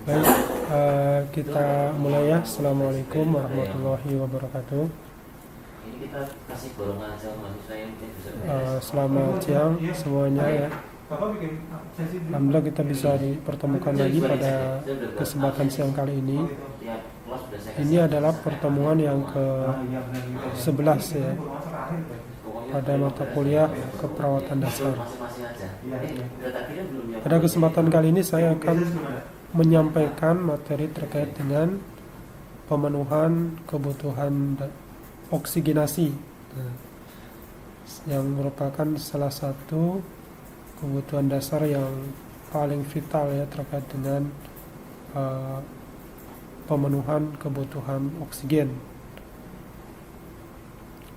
Baik, kita mulai ya. Assalamualaikum warahmatullahi wabarakatuh. Selamat siang semuanya ya. Alhamdulillah kita bisa dipertemukan lagi pada kesempatan siang kali ini. Ini adalah pertemuan yang ke-11 ya, pada mata kuliah keperawatan dasar. Pada kesempatan kali ini saya akan menyampaikan materi terkait dengan pemenuhan kebutuhan oksigenasi, yang merupakan salah satu kebutuhan dasar yang paling vital ya, terkait dengan pemenuhan kebutuhan oksigen.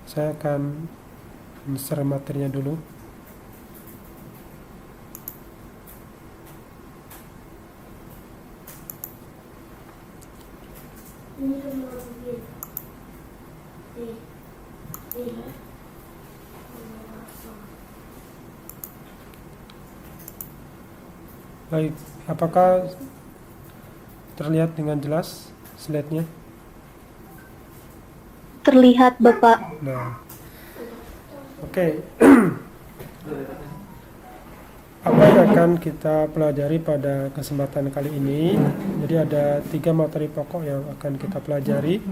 Saya akan share materinya dulu. Baik, apakah terlihat dengan jelas slide-nya? Terlihat, Bapak. Nah, oke. Apa yang akan kita pelajari pada kesempatan kali ini? Jadi ada 3 materi pokok yang akan kita pelajari,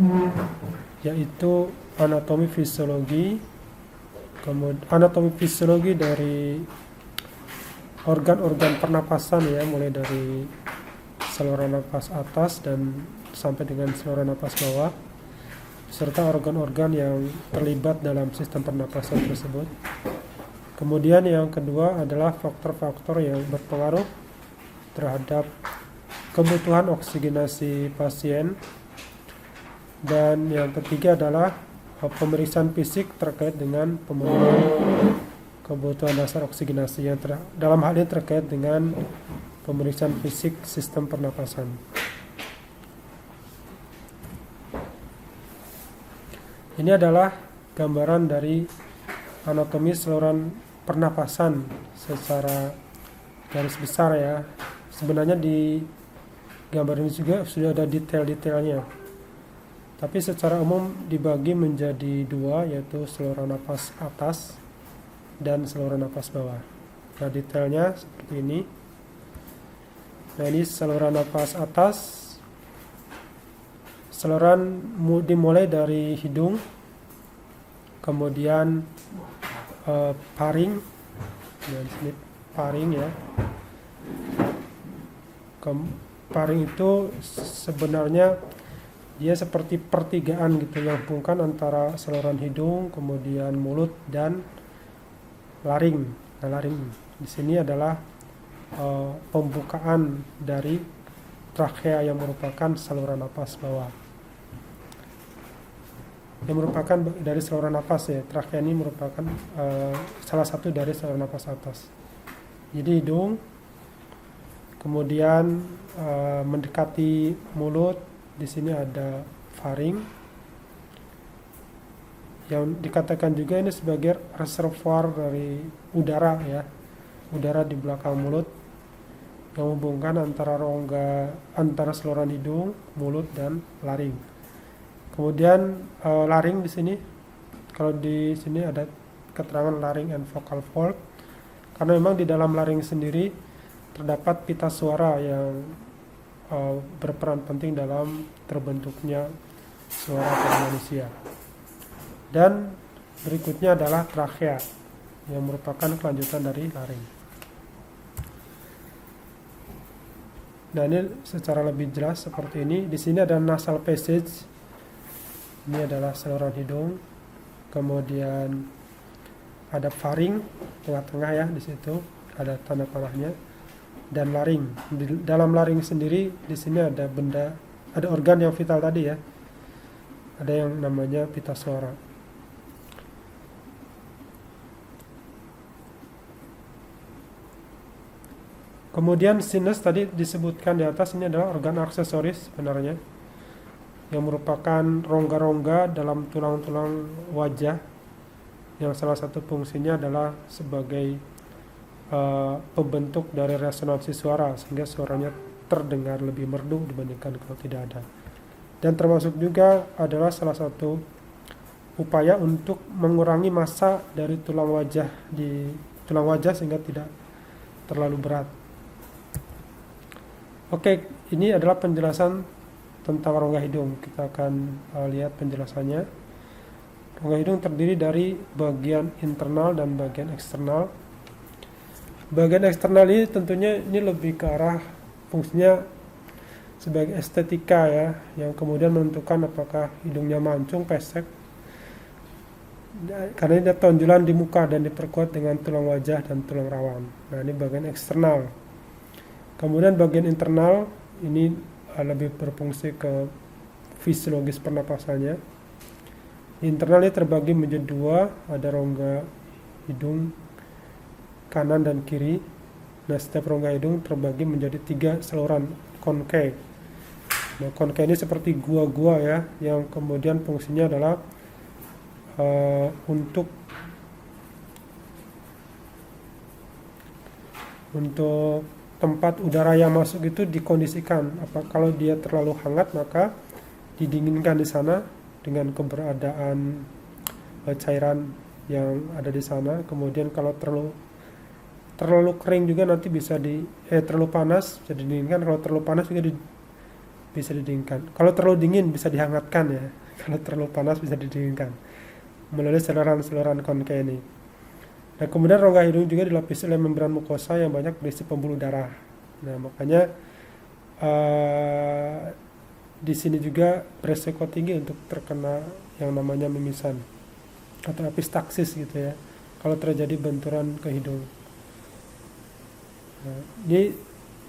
yaitu anatomi fisiologi, kemudian anatomi fisiologi dari organ-organ pernapasan ya, mulai dari saluran napas atas dan sampai dengan saluran napas bawah, serta organ-organ yang terlibat dalam sistem pernapasan tersebut. Kemudian yang kedua adalah faktor-faktor yang berpengaruh terhadap kebutuhan oksigenasi pasien. Dan yang ketiga adalah pemeriksaan fisik terkait dengan pemenuhan kebutuhan dasar oksigenasi, yang dalam hal ini terkait dengan pemeriksaan fisik sistem pernapasan. Ini adalah gambaran dari anatomi saluran pernapasan secara garis besar ya. Sebenarnya di gambar ini juga sudah ada detail-detailnya, tapi secara umum dibagi menjadi 2, yaitu saluran napas atas dan saluran napas bawah. Nah, detailnya seperti ini. Nah, ini saluran napas atas. Saluran dimulai dari hidung, kemudian paring, dan sini paring ya. Paring itu sebenarnya dia seperti pertigaan gitu, yang menghubungkan antara saluran hidung, kemudian mulut dan laring. Nah, laring di sini adalah pembukaan dari trakea yang merupakan saluran napas bawah. Yang merupakan dari saluran napas ya, trakea ini merupakan salah satu dari saluran napas atas. Jadi hidung, kemudian mendekati mulut, di sini ada faring, yang dikatakan juga ini sebagai reservoir dari udara ya, udara di belakang mulut, yang menghubungkan antara rongga antara saluran hidung, mulut dan laring. Kemudian laring di sini, kalau di sini ada keterangan laring and vocal fold, karena memang di dalam laring sendiri terdapat pita suara yang berperan penting dalam terbentuknya suara pada manusia. Dan berikutnya adalah trakea, yang merupakan kelanjutan dari laring. Nah, ini secara lebih jelas seperti ini. Di sini ada nasal passage. Ini adalah saluran hidung. Kemudian ada faring tengah-tengah ya, di situ ada tanda panahnya, dan laring. Di dalam laring sendiri di sini ada organ yang vital tadi ya. Ada yang namanya pita suara. Kemudian sinus tadi disebutkan di atas, ini adalah organ aksesoris sebenarnya, yang merupakan rongga-rongga dalam tulang-tulang wajah, yang salah satu fungsinya adalah sebagai pembentuk dari resonansi suara, sehingga suaranya terdengar lebih merdu dibandingkan kalau tidak ada. Dan termasuk juga adalah salah satu upaya untuk mengurangi massa dari tulang wajah sehingga tidak terlalu berat. Oke, ini adalah penjelasan tentang rongga hidung. Kita akan lihat penjelasannya. Rongga hidung terdiri dari bagian internal dan bagian eksternal. Bagian eksternal ini tentunya ini lebih ke arah fungsinya sebagai estetika ya, yang kemudian menentukan apakah hidungnya mancung, pesek. Karena ini ada tonjolan di muka dan diperkuat dengan tulang wajah dan tulang rawan. Nah, ini bagian eksternal. Kemudian bagian internal ini lebih berfungsi ke fisiologis pernapasannya. Internal ini terbagi menjadi dua, ada rongga hidung kanan dan kiri. Nah, setiap rongga hidung terbagi menjadi 3 saluran konke. Nah, konke ini seperti gua-gua ya, yang kemudian fungsinya adalah untuk tempat udara yang masuk itu dikondisikan. Kalau dia terlalu hangat maka didinginkan di sana dengan keberadaan cairan yang ada di sana. Kemudian kalau terlalu kering juga nanti bisa terlalu panas bisa didinginkan. Kalau terlalu panas juga bisa didinginkan. Kalau terlalu dingin bisa dihangatkan ya. Kalau terlalu panas bisa didinginkan melalui saluran konke ini. Nah, kemudian rongga hidung juga dilapisi oleh membran mukosa yang banyak berisi pembuluh darah. Nah, makanya di sini juga beresiko tinggi untuk terkena yang namanya mimisan atau epistaksis gitu ya, kalau terjadi benturan ke hidung. Nah, ini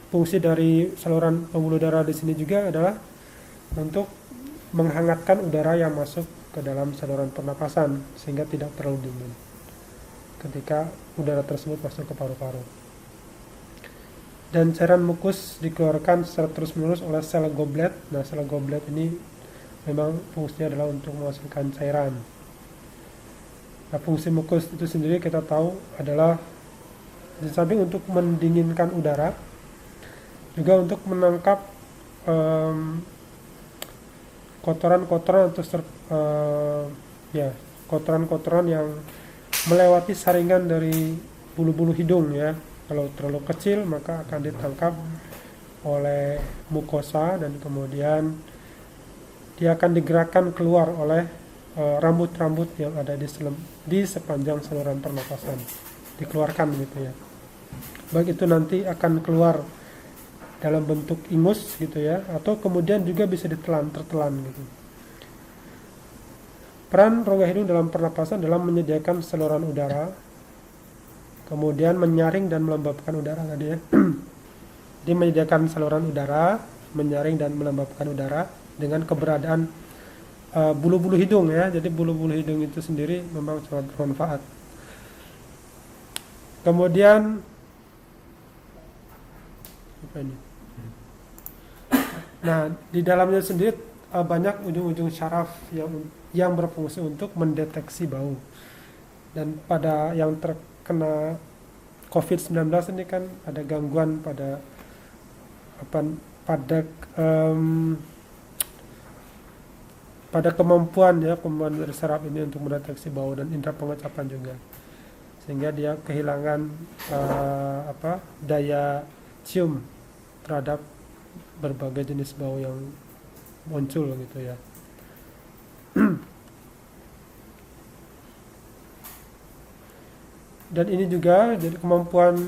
fungsi dari saluran pembuluh darah di sini juga adalah untuk menghangatkan udara yang masuk ke dalam saluran pernapasan sehingga tidak terlalu dingin ketika udara tersebut masuk ke paru-paru. Dan cairan mukus dikeluarkan secara terus-menerus oleh sel goblet. Nah, sel goblet ini memang fungsinya adalah untuk menghasilkan cairan. Nah, fungsi mukus itu sendiri kita tahu adalah di samping untuk mendinginkan udara, juga untuk menangkap kotoran-kotoran atau kotoran-kotoran yang melewati saringan dari bulu-bulu hidung ya. Kalau terlalu kecil maka akan ditangkap oleh mukosa dan kemudian dia akan digerakkan keluar oleh rambut-rambut yang ada di sepanjang saluran pernapasan, dikeluarkan gitu ya. Baik itu nanti akan keluar dalam bentuk ingus gitu ya, atau kemudian juga bisa tertelan gitu. Peran rongga hidung dalam pernapasan dalam menyediakan saluran udara, kemudian menyaring dan melembabkan udara tadi ya. Dia menyediakan saluran udara, menyaring dan melembabkan udara dengan keberadaan bulu-bulu hidung ya. Jadi bulu-bulu hidung itu sendiri memang sangat bermanfaat. Kemudian apa ini? Nah, di dalamnya sendiri banyak ujung-ujung syaraf yang berfungsi untuk mendeteksi bau. Dan pada yang terkena COVID-19 ini kan ada gangguan pada kemampuan dari saraf ini untuk mendeteksi bau dan indera pengecapan juga, sehingga dia kehilangan daya cium terhadap berbagai jenis bau yang muncul gitu ya. Dan ini juga jadi kemampuan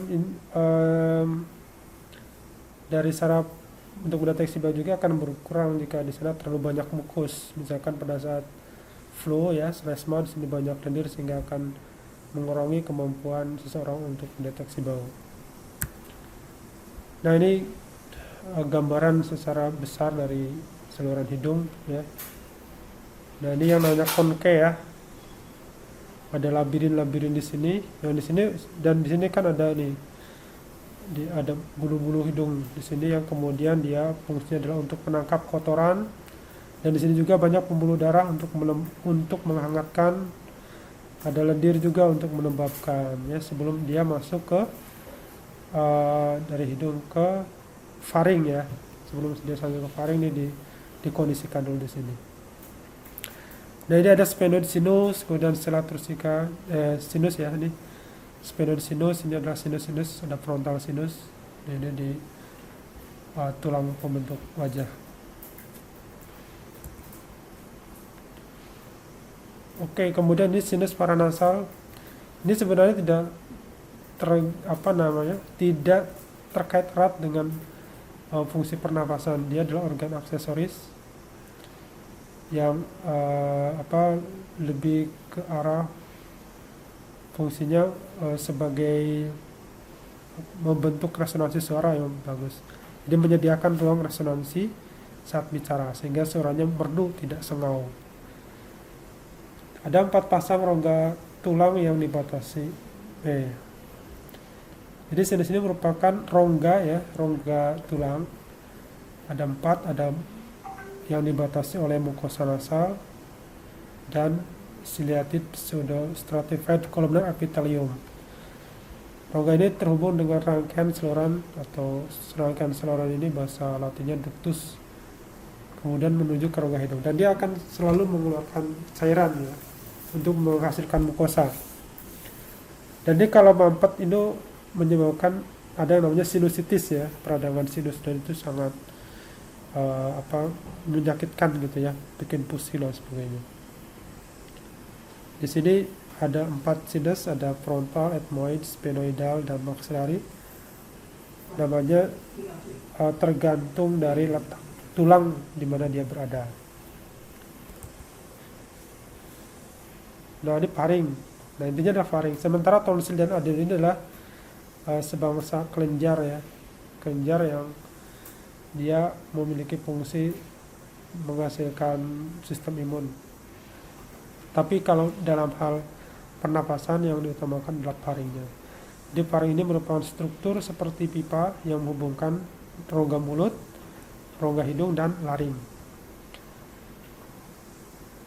dari saraf untuk mendeteksi bau juga akan berkurang jika di sana terlalu banyak mukus. Misalkan pada saat flu ya, selesma di sini banyak lendir sehingga akan mengurangi kemampuan seseorang untuk mendeteksi bau. Nah, ini gambaran secara besar dari saluran hidung ya. Nah, ini yang namanya konke ya. Ada labirin di sini, yang di sini dan di sini kan ada ada bulu-bulu hidung di sini yang kemudian dia fungsinya adalah untuk menangkap kotoran, dan di sini juga banyak pembuluh darah untuk menghangatkan, ada lendir juga untuk melembabkan ya sebelum dia masuk ke dari hidung ke faring ya. Sebelum dia sampai ke faring ini dikondisikan dulu di sini. Nah ini ada sphenoid sinus, kemudian sela tursika sinus ya ini. Sphenoid sinus, ini adalah sinus, ada frontal sinus. Nah, ini di tulang pembentuk wajah. Oke, kemudian ini sinus paranasal. Ini sebenarnya tidak terkait erat dengan fungsi pernapasan. Dia adalah organ aksesoris yang lebih ke arah fungsinya sebagai membentuk resonansi suara yang bagus. Jadi menyediakan ruang resonansi saat bicara sehingga suaranya merdu, tidak sengau. Ada 4 pasang rongga tulang yang dibatasi. Jadi sinus ini merupakan rongga tulang. Ada 4, ada yang dibatasi oleh mukosa nasal dan ciliated pseudostratified columnar epithelium. Rongga ini terhubung dengan rangkaian saluran atau rangkaian saluran ini bahasa latinnya ductus, kemudian menuju ke rongga hidung, dan dia akan selalu mengeluarkan cairan ya untuk menghasilkan mukosa. Dan ini kalau mampet itu menyebabkan ada yang namanya sinusitis ya, peradangan sinus, dan itu sangat menyakitkan gitu ya, bikin pusing dan sebagainya. Di sini ada 4 sinus, ada frontal, ethmoid, sphenoidal, dan maxillary. Namanya tergantung dari letak tulang di mana dia berada. Nah ini faring. Nah intinya adalah faring. Sementara tonsil dan adenoid ini adalah sebangsa kelenjar ya, kelenjar yang dia memiliki fungsi menghasilkan sistem imun. Tapi kalau dalam hal pernapasan yang diutamakan adalah faringnya. Jadi faring ini merupakan struktur seperti pipa yang menghubungkan rongga mulut, rongga hidung, dan laring.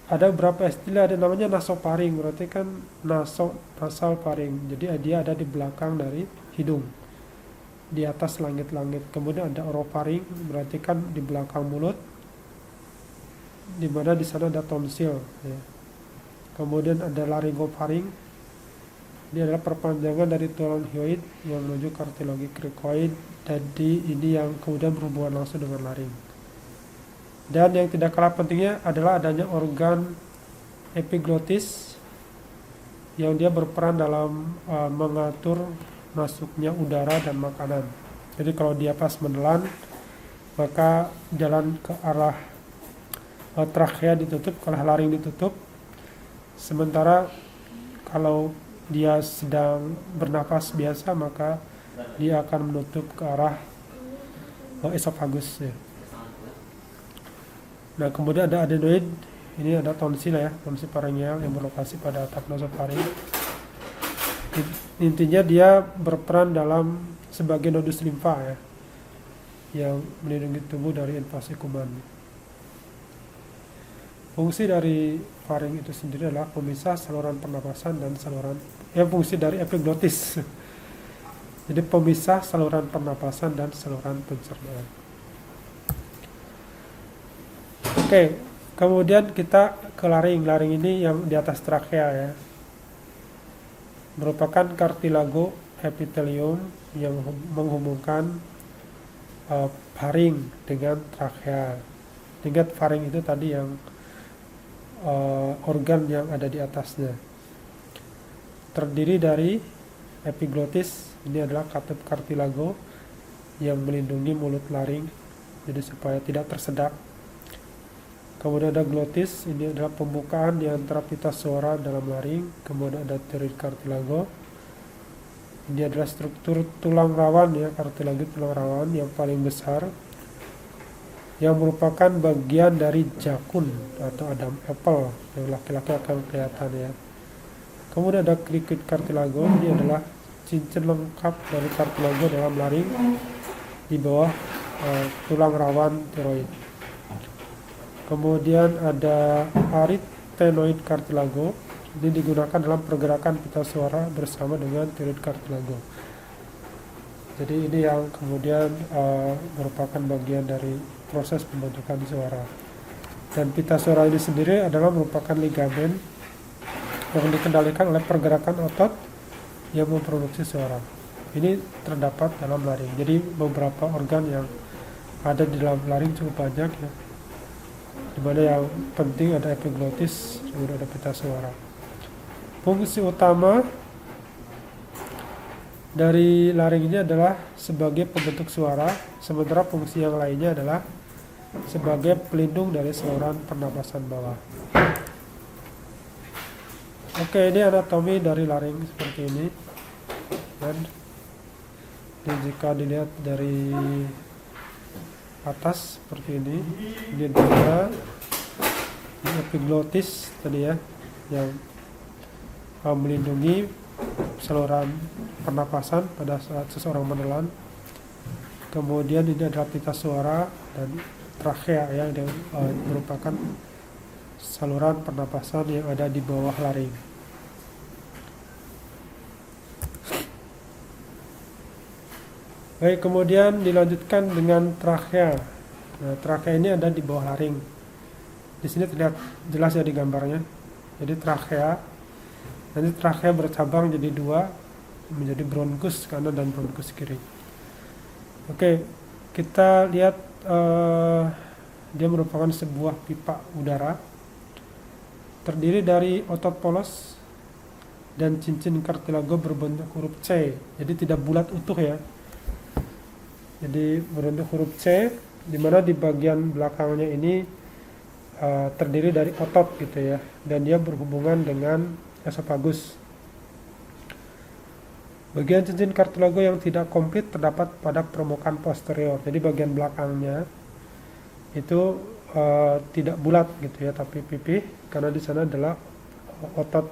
Ada beberapa istilah, ada namanya nasofaring, berarti kan nasal faring. Jadi dia ada di belakang dari hidung, di atas langit-langit. Kemudian ada orofaring, berarti kan di belakang mulut, di mana di sana ada tonsil ya. Kemudian ada laryngofaring, ini adalah perpanjangan dari tulang hyoid yang menuju kartilogi krikoid. Jadi ini yang kemudian berhubungan langsung dengan laring. Dan yang tidak kalah pentingnya adalah adanya organ epiglotis yang dia berperan dalam mengatur masuknya udara dan makanan. Jadi kalau dia pas menelan, maka jalan ke arah trakea ditutup, ke arah laring ditutup. Sementara kalau dia sedang bernapas biasa, maka dia akan menutup ke arah esofagus ya. Nah kemudian ada adenoid, ini ada tonsil ya, tonsil faringeal yang berlokasi pada atap nasofaring. Intinya dia berperan dalam sebagai nodus limfa ya, yang melindungi tubuh dari invasi kuman. Fungsi dari faring itu sendiri adalah pemisah saluran pernapasan dan saluran fungsi dari epiglotis. Jadi pemisah saluran pernapasan dan saluran pencernaan. Oke, kemudian kita ke laring. Laring ini yang di atas trakea ya, merupakan kartilago epithelium yang menghubungkan faring dengan trakea. Ingat faring itu tadi yang organ yang ada di atasnya. Terdiri dari epiglotis, ini adalah katup kartilago yang melindungi mulut laring, jadi supaya tidak tersedak. Kemudian ada glotis, ini adalah pembukaan di antara pita suara dalam laring. Kemudian ada pterygoid cartilago. Ini adalah struktur tulang rawan ya, kartilago tulang rawan yang paling besar, yang merupakan bagian dari jakun atau Adam apple yang laki-laki akan kelihatan ya. Kemudian ada cricoid cartilago, ini adalah cincin lengkap dari cartilago dalam laring di bawah tulang rawan tiroid. Kemudian ada arytenoid cartilago, ini digunakan dalam pergerakan pita suara bersama dengan thyroid cartilago. Jadi ini yang kemudian merupakan bagian dari proses pembentukan suara. Dan pita suara ini sendiri adalah merupakan ligamen yang dikendalikan oleh pergerakan otot yang memproduksi suara. Ini terdapat dalam laring. Jadi beberapa organ yang ada di dalam laring cukup banyak ya. Dimana yang penting ada epiglotis, kemudian ada pita suara. Fungsi utama dari laring ini adalah sebagai pembentuk suara, sementara fungsi yang lainnya adalah sebagai pelindung dari saluran pernapasan bawah. Oke, ini anatomi dari laring seperti ini. Dan jika dilihat dari atas seperti ini juga ini epiglotis tadi ya, yang melindungi saluran pernapasan pada saat seseorang menelan. Kemudian ini adalah pita suara dan trakea ya, yang merupakan saluran pernapasan yang ada di bawah laring. Baik, kemudian dilanjutkan dengan trakea. Nah, trakea ini ada di bawah laring. Di sini terlihat jelas ya di gambarnya. Jadi trakea, nanti trakea bercabang jadi dua, menjadi bronkus kanan dan bronkus kiri. Oke, kita lihat dia merupakan sebuah pipa udara, terdiri dari otot polos dan cincin kartilago berbentuk huruf C. Jadi tidak bulat utuh ya. Jadi berbentuk huruf C, di mana di bagian belakangnya ini terdiri dari otot gitu ya, dan dia berhubungan dengan esofagus. Bagian cincin kartilago yang tidak komplit terdapat pada permukaan posterior. Jadi bagian belakangnya itu tidak bulat gitu ya, tapi pipih, karena di sana adalah otot,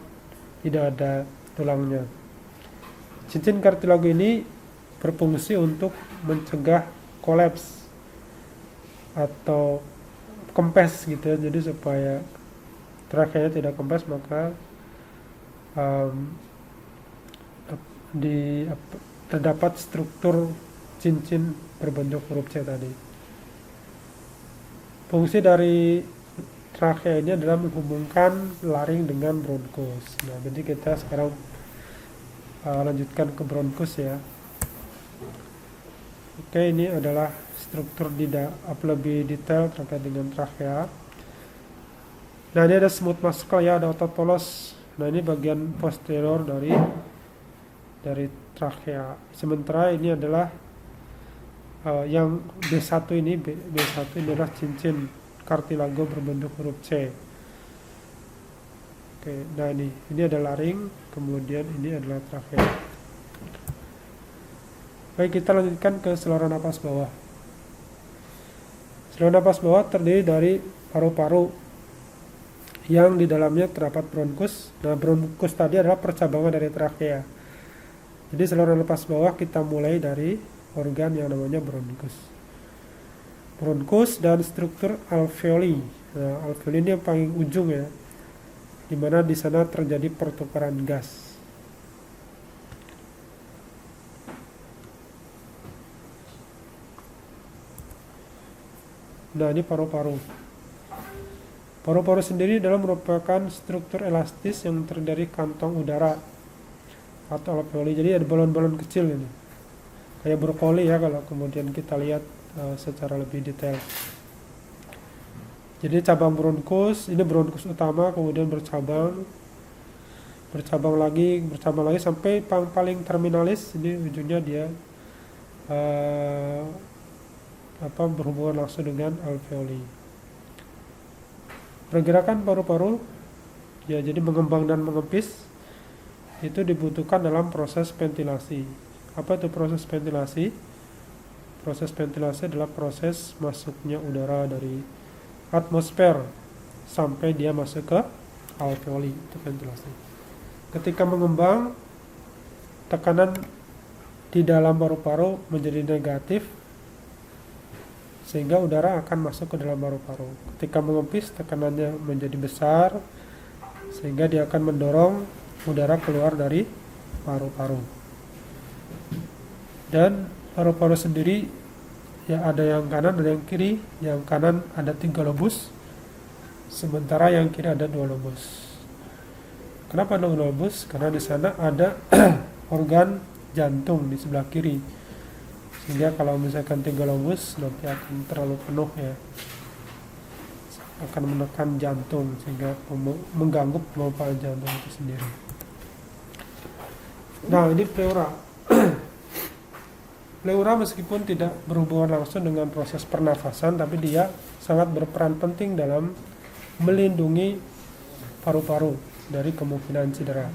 tidak ada tulangnya. Cincin kartilago ini berfungsi untuk mencegah kolaps atau kempes gitu ya. Jadi supaya trakeanya tidak kempes, maka terdapat struktur cincin berbentuk huruf C tadi. Fungsi dari trakea ini adalah menghubungkan laring dengan bronkus. Nah, jadi kita sekarang lanjutkan ke bronkus ya. Oke, ini adalah struktur lebih detail terkait dengan trakea. Nah, ini ada smooth muscle ya, ada otot polos. Nah, ini bagian posterior dari trakea. Sementara ini adalah yang B1 ini adalah cincin kartilago berbentuk huruf C. Oke, nah ini ada laring, kemudian ini adalah trakea. Baik, kita lanjutkan ke saluran napas bawah. Saluran napas bawah terdiri dari paru-paru yang di dalamnya terdapat bronkus. Nah, bronkus tadi adalah percabangan dari trakea. Jadi saluran napas bawah kita mulai dari organ yang namanya bronkus. Bronkus dan struktur alveoli. Nah, alveoli ini yang paling ujung ya, di mana di sana terjadi pertukaran gas. Nah, ini paru-paru. Paru-paru sendiri adalah merupakan struktur elastis yang terdiri dari kantong udara atau alveoli. Jadi ada balon-balon kecil ini, kayak brokoli ya kalau kemudian kita lihat secara lebih detail. Jadi cabang bronkus, ini bronkus utama, kemudian bercabang lagi sampai paling terminalis. Ini ujungnya dia berhubungan langsung dengan alveoli. Pergerakan paru-paru ya, jadi mengembang dan mengempis itu dibutuhkan dalam proses ventilasi. Apa itu proses ventilasi? Proses ventilasi adalah proses masuknya udara dari atmosfer sampai dia masuk ke alveoli, itu ventilasi. Ketika mengembang, tekanan di dalam paru-paru menjadi negatif, sehingga udara akan masuk ke dalam paru-paru. Ketika mengempis, tekanannya menjadi besar, sehingga dia akan mendorong udara keluar dari paru-paru. Dan paru-paru sendiri ya ada yang kanan ada yang kiri. Yang kanan ada 3 lobus, sementara yang kiri ada 2 lobus. Kenapa 2 lobus? Karena di sana ada organ jantung di sebelah kiri, sehingga kalau misalkan 3 lobus nanti akan terlalu penuh ya, akan menekan jantung sehingga mengganggu pemompaan jantung itu sendiri. Nah, ini pleura. Pleura meskipun tidak berhubungan langsung dengan proses pernafasan, tapi dia sangat berperan penting dalam melindungi paru-paru dari kemungkinan cedera.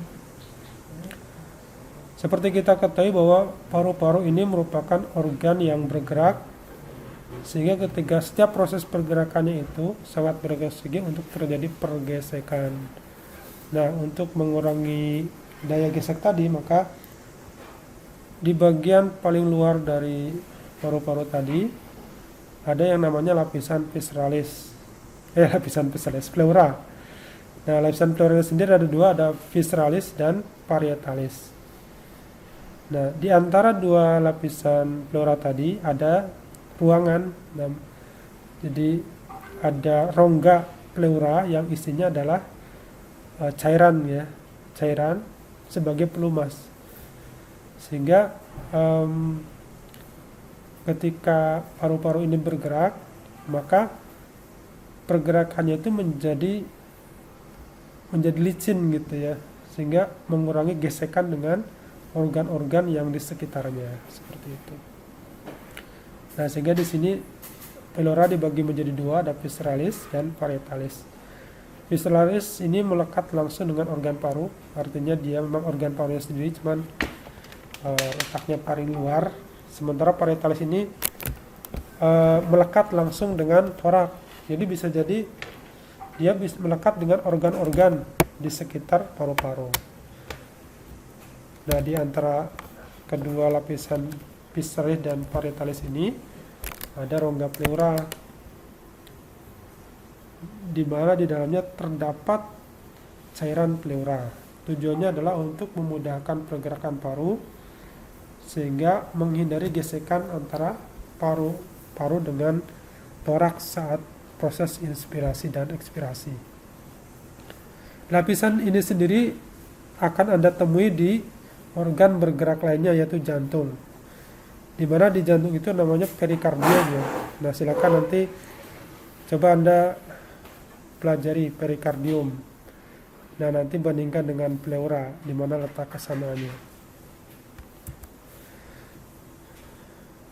Seperti kita ketahui bahwa paru-paru ini merupakan organ yang bergerak, sehingga ketika setiap proses pergerakannya itu sangat berstrategi untuk terjadi pergesekan. Nah, untuk mengurangi daya gesek tadi, maka di bagian paling luar dari paru-paru tadi ada yang namanya lapisan visceralis, pleura. Nah, lapisan pleura sendiri ada 2, ada visceralis dan parietalis. Nah, di antara 2 lapisan pleura tadi ada ruangan. Nah, jadi ada rongga pleura yang isinya adalah cairan ya, cairan sebagai pelumas. Sehingga ketika paru-paru ini bergerak, maka pergerakannya itu menjadi licin gitu ya, sehingga mengurangi gesekan dengan organ-organ yang di sekitarnya, seperti itu. Nah, sehingga di sini pleura dibagi menjadi 2, ada visceralis dan parietalis. Visceralis ini melekat langsung dengan organ paru, artinya dia memang organ parunya sendiri, cuman letaknya paling luar. Sementara parietalis ini melekat langsung dengan torak, jadi bisa jadi dia bisa melekat dengan organ-organ di sekitar paru-paru. Nah, di antara kedua lapisan visceralis dan parietalis ini ada rongga pleura, di mana di dalamnya terdapat cairan pleura. Tujuannya adalah untuk memudahkan pergerakan paru, sehingga menghindari gesekan antara paru dengan toraks saat proses inspirasi dan ekspirasi. Lapisan ini sendiri akan Anda temui di organ bergerak lainnya, yaitu jantung. Di mana di jantung itu namanya perikardium ya. Nah, silakan nanti coba Anda pelajari perikardium. Nah, nanti bandingkan dengan pleura, di mana letak kesamaannya.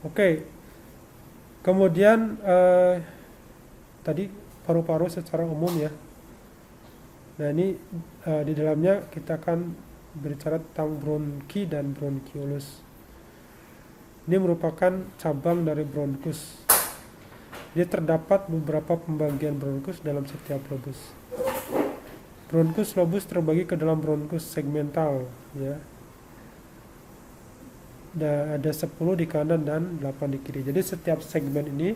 Oke. Kemudian tadi paru-paru secara umum ya. Nah, ini di dalamnya kita akan berbicara tentang bronki dan bronkiolus. Ini merupakan cabang dari bronkus. Jadi terdapat beberapa pembagian bronkus dalam setiap lobus. Bronkus lobus terbagi ke dalam bronkus segmental ya. Ada 10 di kanan dan 8 di kiri. Jadi setiap segmen ini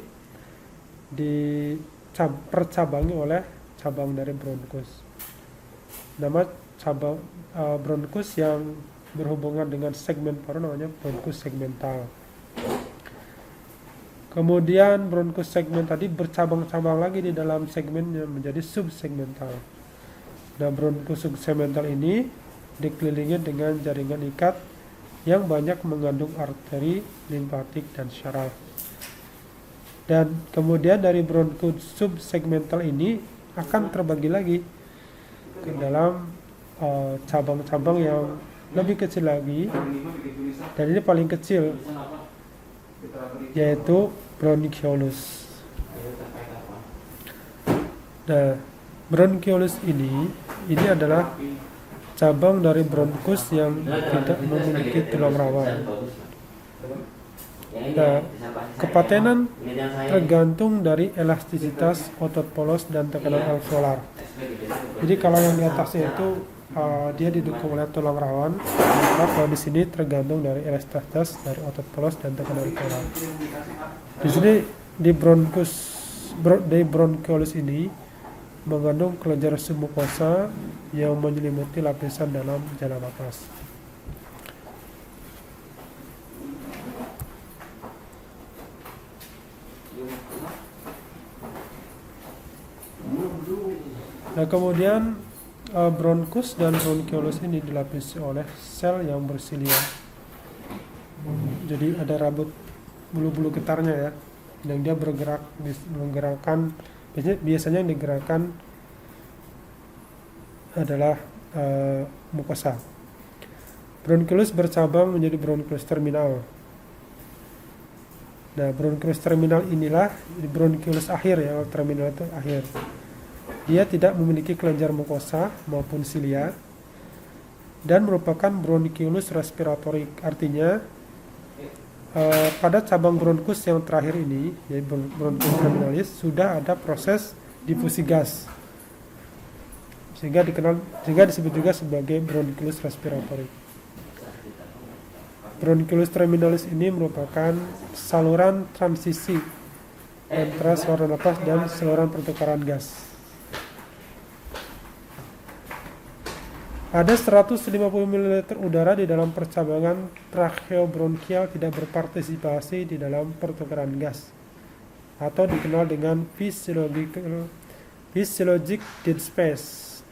percabangi oleh cabang dari bronkus. Nama cabang bronkus yang berhubungan dengan segmen paru namanya bronkus segmental. Kemudian bronkus segmen tadi bercabang-cabang lagi di dalam segmennya menjadi subsegmental. Nah, bronkus subsegmental ini dikelilingi dengan jaringan ikat yang banyak mengandung arteri, limfatik, dan syaraf. Dan kemudian dari bronkus subsegmental ini akan terbagi lagi ke dalam cabang-cabang yang lebih kecil lagi, dan ini paling kecil, yaitu bronkiolus. Nah, bronkiolus ini adalah cabang dari bronkus yang tidak memiliki tulang rawan. Nah, kepatenan tergantung dari elastisitas otot polos dan tekanan alveolar. Jadi kalau yang di atasnya itu dia didukung oleh tulang rawan, maka kalau di sini tergantung dari elastisitas dari otot polos dan tekanan alveolar. Di sini di bronkiolus ini mengandung kelenjar submukosa yang menyelimuti lapisan dalam jalan napas. Nah, kemudian bronkus dan bronkiolus ini dilapisi oleh sel yang bersilia. Jadi ada rambut bulu-bulu getarnya ya, yang dia menggerakkan. Biasanya yang digerakkan adalah mukosa. Bronkiolus bercabang menjadi bronkiolus terminal. Nah, bronkiolus terminal inilah bronkiolus akhir ya, terminal itu akhir. Dia tidak memiliki kelenjar mukosa maupun silia dan merupakan bronkiolus respiratorik. Artinya pada cabang bronkus yang terakhir ini, yaitu bronkiolus terminalis, sudah ada proses difusi gas, sehingga disebut juga sebagai bronkiolus respiratorik. Bronkiolus terminalis ini merupakan saluran transisi antara saluran napas dan saluran pertukaran gas. Ada 150 ml udara di dalam percabangan tracheobronchial tidak berpartisipasi di dalam pertukaran gas, atau dikenal dengan physiologic dead space.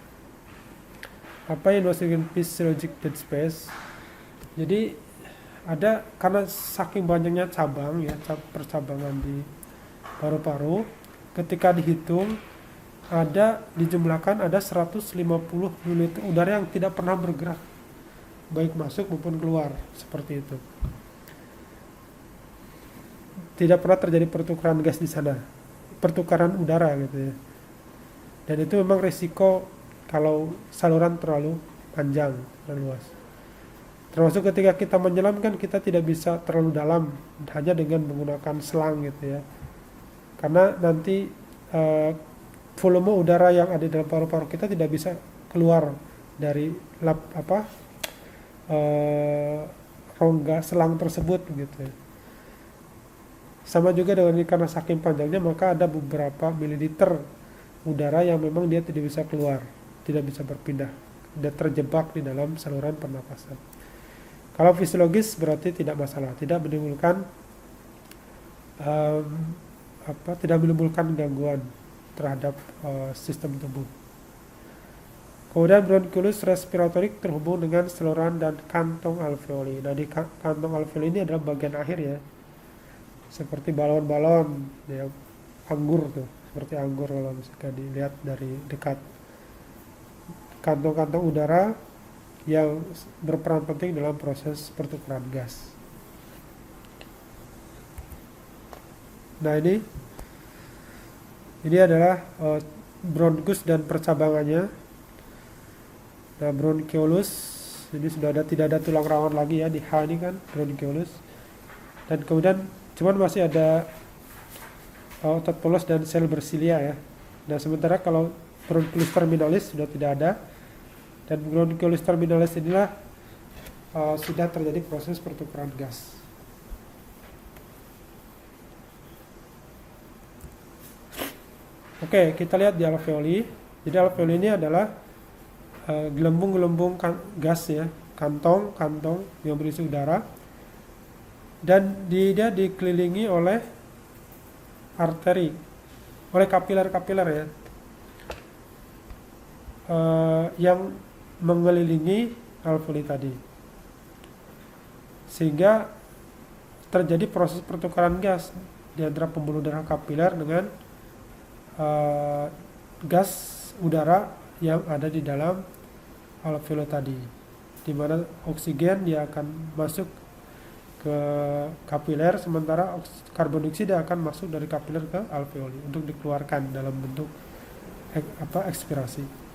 Apa yang dimaksud dengan physiologic dead space? Jadi ada, karena saking banyaknya cabang ya, percabangan di paru-paru, ketika dihitung dijumlahkan ada 150 ml udara yang tidak pernah bergerak, baik masuk maupun keluar, seperti itu. Tidak pernah terjadi pertukaran gas di sana, pertukaran udara gitu ya. Dan itu memang risiko kalau saluran terlalu panjang dan luas. Termasuk ketika kita menyelam kan kita tidak bisa terlalu dalam, hanya dengan menggunakan selang gitu ya. Karena nanti volume udara yang ada dalam paru-paru kita tidak bisa keluar dari rongga selang tersebut gitu ya. Sama juga dengan ini, karena saking panjangnya maka ada beberapa mililiter udara yang memang dia tidak bisa keluar, tidak bisa berpindah, dia terjebak di dalam saluran pernapasan. Kalau fisiologis berarti tidak masalah, tidak menimbulkan gangguan terhadap sistem tubuh. Kemudian bronkiolus respiratorik terhubung dengan saluran dan kantong alveoli. Nah, di kantong alveoli ini adalah bagian akhir ya, seperti balon-balon ya, anggur tuh, seperti anggur kalau misalkan dilihat dari dekat. Kantong-kantong udara yang berperan penting dalam proses pertukaran gas. Nah, ini adalah bronkus dan percabangannya. Nah, bronkiolus ini sudah tidak ada tulang rawan lagi ya, di H ini kan bronkiolus. Dan kemudian cuman masih ada otot polos dan sel bersilia ya. Nah, sementara kalau bronkiolus terminalis sudah tidak ada. Dan bronkiolus terminalis inilah sudah terjadi proses pertukaran gas. Oke, kita lihat di alveoli. Jadi alveoli ini adalah gelembung-gelembung gas ya, kantong yang berisi udara. Dan dia dikelilingi oleh arteri, oleh kapiler-kapiler ya, yang mengelilingi alveoli tadi, sehingga terjadi proses pertukaran gas di antara pembuluh darah kapiler dengan gas udara yang ada di dalam alveoli tadi, di mana oksigen dia akan masuk ke kapiler, sementara karbon dioksida akan masuk dari kapiler ke alveoli untuk dikeluarkan dalam bentuk ekspirasi.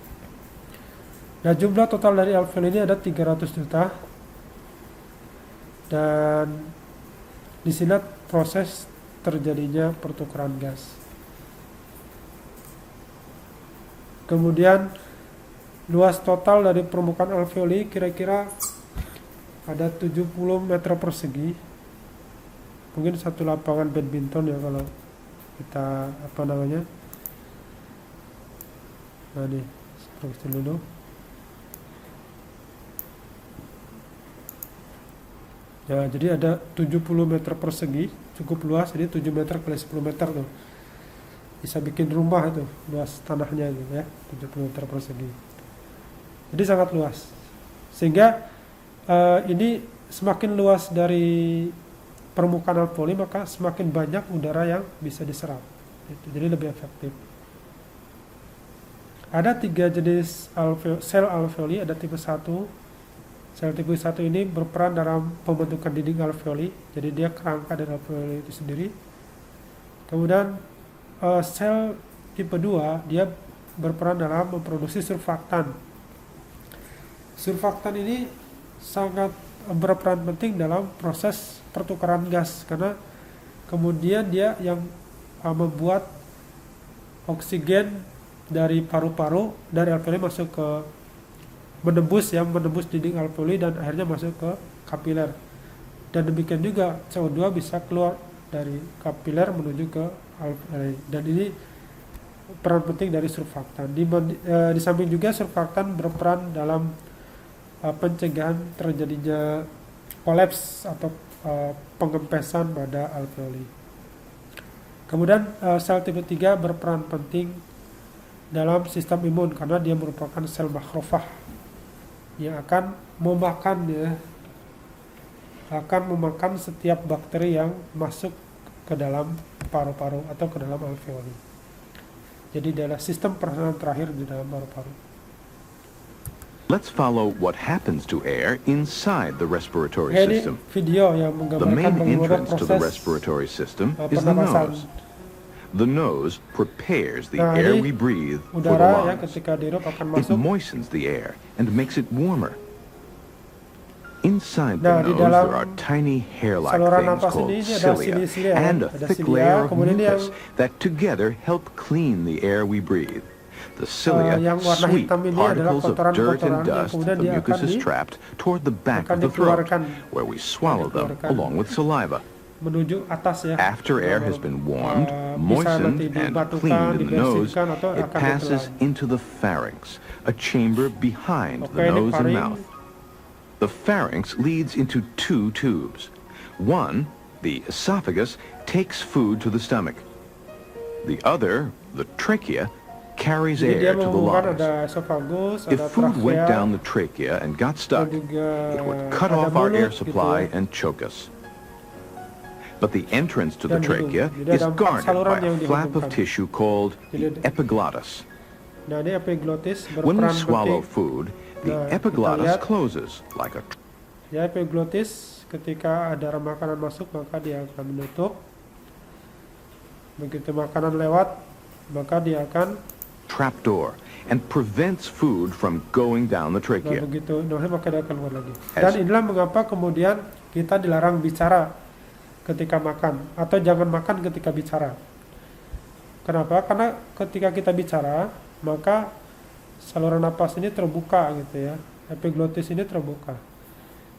Nah, jumlah total dari alveoli ini ada 300 juta. Dan di sini proses terjadinya pertukaran gas. Kemudian luas total dari permukaan alveoli kira-kira ada 70 meter persegi. Mungkin satu lapangan badminton ya kalau kita Nah, nih seperti dulu. Ya, jadi ada 70 meter persegi, cukup luas, jadi 7 meter kali 10 meter tuh. bisa bikin rumah itu luas tanahnya gitu ya, 70 meter persegi. Jadi sangat luas. Sehingga ini semakin luas dari permukaan alveoli maka semakin banyak udara yang bisa diserap. Jadi lebih efektif. Ada 3 jenis sel alveoli, ada tipe 1. Sel tipe 1 ini berperan dalam pembentukan dinding alveoli, jadi dia kerangka dari alveoli itu sendiri. Kemudian sel tipe 2 dia berperan dalam memproduksi surfaktan. Surfaktan ini sangat berperan penting dalam proses pertukaran gas karena kemudian dia yang membuat oksigen dari paru-paru dari alveoli masuk ke menembus dinding alveoli dan akhirnya masuk ke kapiler. Dan demikian juga CO2 bisa keluar dari kapiler menuju ke alveoli. Dan ini peran penting dari surfaktan. Di samping juga surfaktan berperan dalam pencegahan terjadinya kolaps atau pengempesan pada alveoli. Kemudian sel tipe 3 berperan penting dalam sistem imun karena dia merupakan sel makrofag yang akan memakan setiap bakteri yang masuk ke dalam paru-paru atau ke dalam alveoli. Jadi adalah sistem pertahanan terakhir di dalam paru-paru. Let's follow what happens to air inside the respiratory Ini system. video yang The menggambarkan main bagaimana entrance to the proses respiratory system is the pernapasan. nose. The nose prepares the Nah, air ini we breathe for the udara ya lungs. ketika dihirup akan It masuk. moistens the air and makes it warmer. Inside Nah, the di nose dalam there are tiny hair-like saluran things napas called ini ada cilia silia-silia ya, and a ada thick silia, layer of kemudian ini mucus that together help clean the air we breathe. The cilia yang warna sweep hitam ini adalah particles of dirt kotoran-kotoran and yang dust kemudian the dia mucus akan is trapped toward the back akan of the throat, dikeluarkan. where we swallow them Dikeluarkan. along with saliva. menuju atas ya. After air has been warmed, Bisa moistened, nanti and dibatukan, cleaned in the nose, dibersihkan, atau it akan passes ditelan. into the pharynx, a chamber behind Oke, the ini nose and faring. mouth. The pharynx leads into 2 tubes. One, the esophagus, takes food to the stomach. The other, the trachea, carries Jadi dia air to the menghubungkan lungs. ada esophagus, If ada food went trachea, down the trachea and got stuck, dan juga it would cut ada off our air mulut gitu supply ya. and choke us. But the entrance to the Dan hidung. trachea Jadi is ada 4 guarded saluran by yang a flap of dihubungkan. tissue called Jadi the ada- epiglottis. Nah, ini epiglottis When we berperan swallow penting. food, the Nah, kita epiglottis lihat. closes like a Ya, epiglottis ketika ada makanan masuk maka dia akan menutup. Begitu makanan lewat maka dia akan trapdoor and prevents food from going down the trachea. begitu maka dia akan keluar lagi. As- Dan inilah mengapa kemudian kita dilarang bicara ketika makan atau jangan makan ketika bicara. Kenapa? Karena ketika kita bicara maka saluran napas ini terbuka gitu ya. Epiglottis ini terbuka.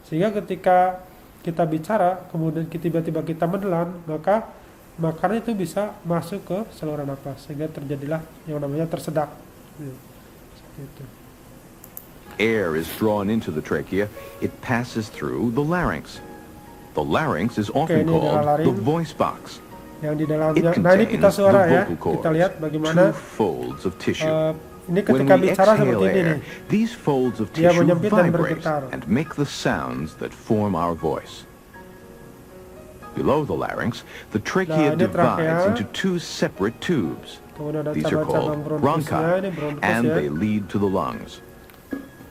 Sehingga ketika kita bicara kemudian tiba-tiba kita menelan maka makanan itu bisa masuk ke saluran napas sehingga terjadilah yang namanya tersedak. Seperti itu. Air is drawn into the trachea, it passes through the larynx. The larynx is often ini called adalah the laring. voice box. Yang di It dalamnya, nah ini pita contains suara the ya, vocal kita cords, lihat bagaimana 2 folds of tissue. ini When ketika we bicara exhale seperti ini air, nih. these folds of Dia tissue menyempit dan vibrate bergetar. and make the sounds that form our voice. Below the larynx, the trachea Nah, ini divides trachea. into 2 separate tubes. Kemudian ada These are cabang-cabang called bronkusnya, bronchi, ini bronkus and ya. they lead to the lungs.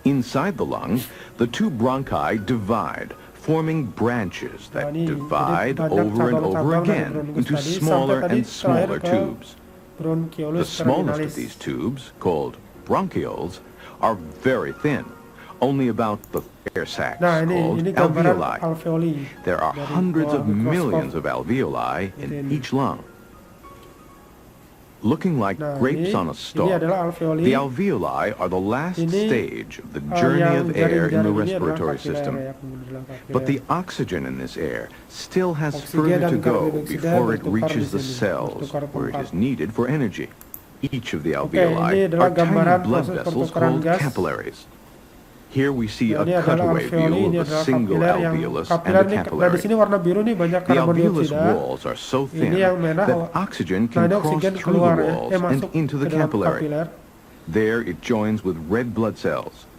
Inside the lungs, the 2 bronchi divide, forming branches Nah, that ini divide jadi banyak over and over cabang-cabang dari again bronkus into tadi, smaller sampai tadi and smaller terakhir ke tubes. The bronchiolus smallest terminalis. of these tubes, called bronchioles, are very thin, only about the air sacs Nah, called ini gambaran alveoli. alveoli. There are dari hundreds of bawah mikroskop. millions of alveoli in Ini. each lung. Looking like Nah, grapes ini, on a ini stalk, adalah alveoli. the alveoli are the last Ini, stage of the journey yang of air in the jaring-jaring ini adalah respiratory kapiler system. ya, kemudian adalah kapiler. But the oxygen in this air still has Oksigen further dan to go karbon dioksida before it bertukar reaches di the sini, cells bertukar where it tempat. is needed for energy. Each of the Oke, ini alveoli adalah are tiny gambaran blood proses vessels pertukaran called gas. capillaries. Here we see a Nah, ini adalah cutaway alveoli, view ini of a adalah single kapiler yang alveolus and kapiler the ini. Nah, di capillary. sini warna biru nih banyak The karbon alveolus dioksida. walls are so Ini thin yang merah, that oxygen nah can ini cross oksigen through the keluar ya, walls and masuk into ke the dalam capillary. kapiler. There it joins with red blood cells.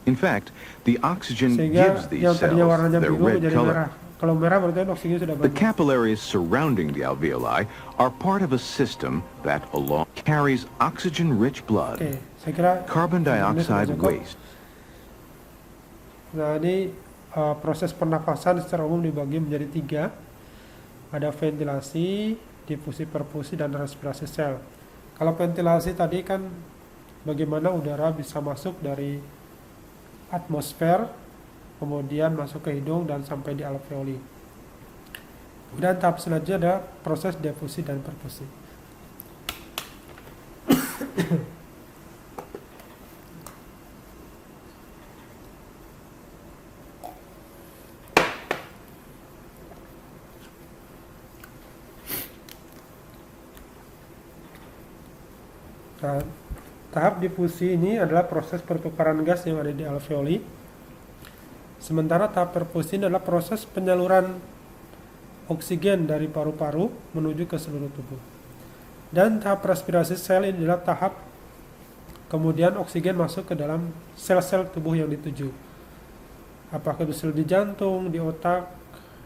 In fact, the oxygen Sehingga gives these yang tadinya cells warnanya their biru red menjadi merah. color. Kalau merah berarti oksigen sudah The banyak. capillaries surrounding the alveoli are part of a system that along carries oxygen-rich blood, Oke, saya kira carbon ini sudah dioxide cukup. waste. Nah, ini proses pernapasan secara umum dibagi menjadi 3. Ada ventilasi, difusi, perfusi, dan respirasi sel. Kalau ventilasi tadi kan bagaimana udara bisa masuk dari atmosfer, kemudian masuk ke hidung dan sampai di alveoli. Kemudian tahap selanjutnya ada proses difusi dan perfusi. Nah, tahap difusi ini adalah proses pertukaran gas yang ada di alveoli. Sementara tahap perfusi ini adalah proses penyaluran oksigen dari paru-paru menuju ke seluruh tubuh. Dan tahap respirasi sel ini adalah tahap kemudian oksigen masuk ke dalam sel-sel tubuh yang dituju. Apakah itu sel di jantung, di otak,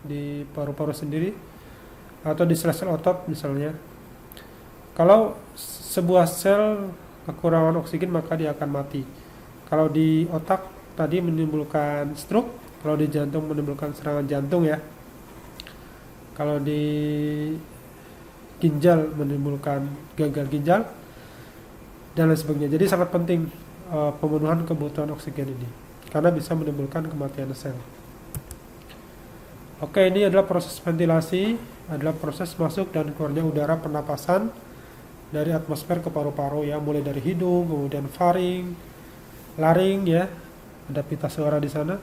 di paru-paru sendiri, atau di sel-sel otot misalnya. Kalau sebuah sel kekurangan oksigen maka dia akan mati. Kalau di otak tadi menimbulkan stroke, kalau di jantung menimbulkan serangan jantung ya. Kalau di ginjal menimbulkan gagal ginjal dan lain sebagainya. Jadi sangat penting pemenuhan kebutuhan oksigen ini karena bisa menimbulkan kematian sel. Oke, ini adalah proses ventilasi, adalah proses masuk dan keluarnya udara pernapasan dari atmosfer ke paru-paru ya, mulai dari hidung, kemudian faring, laring ya, ada pita suara di sana,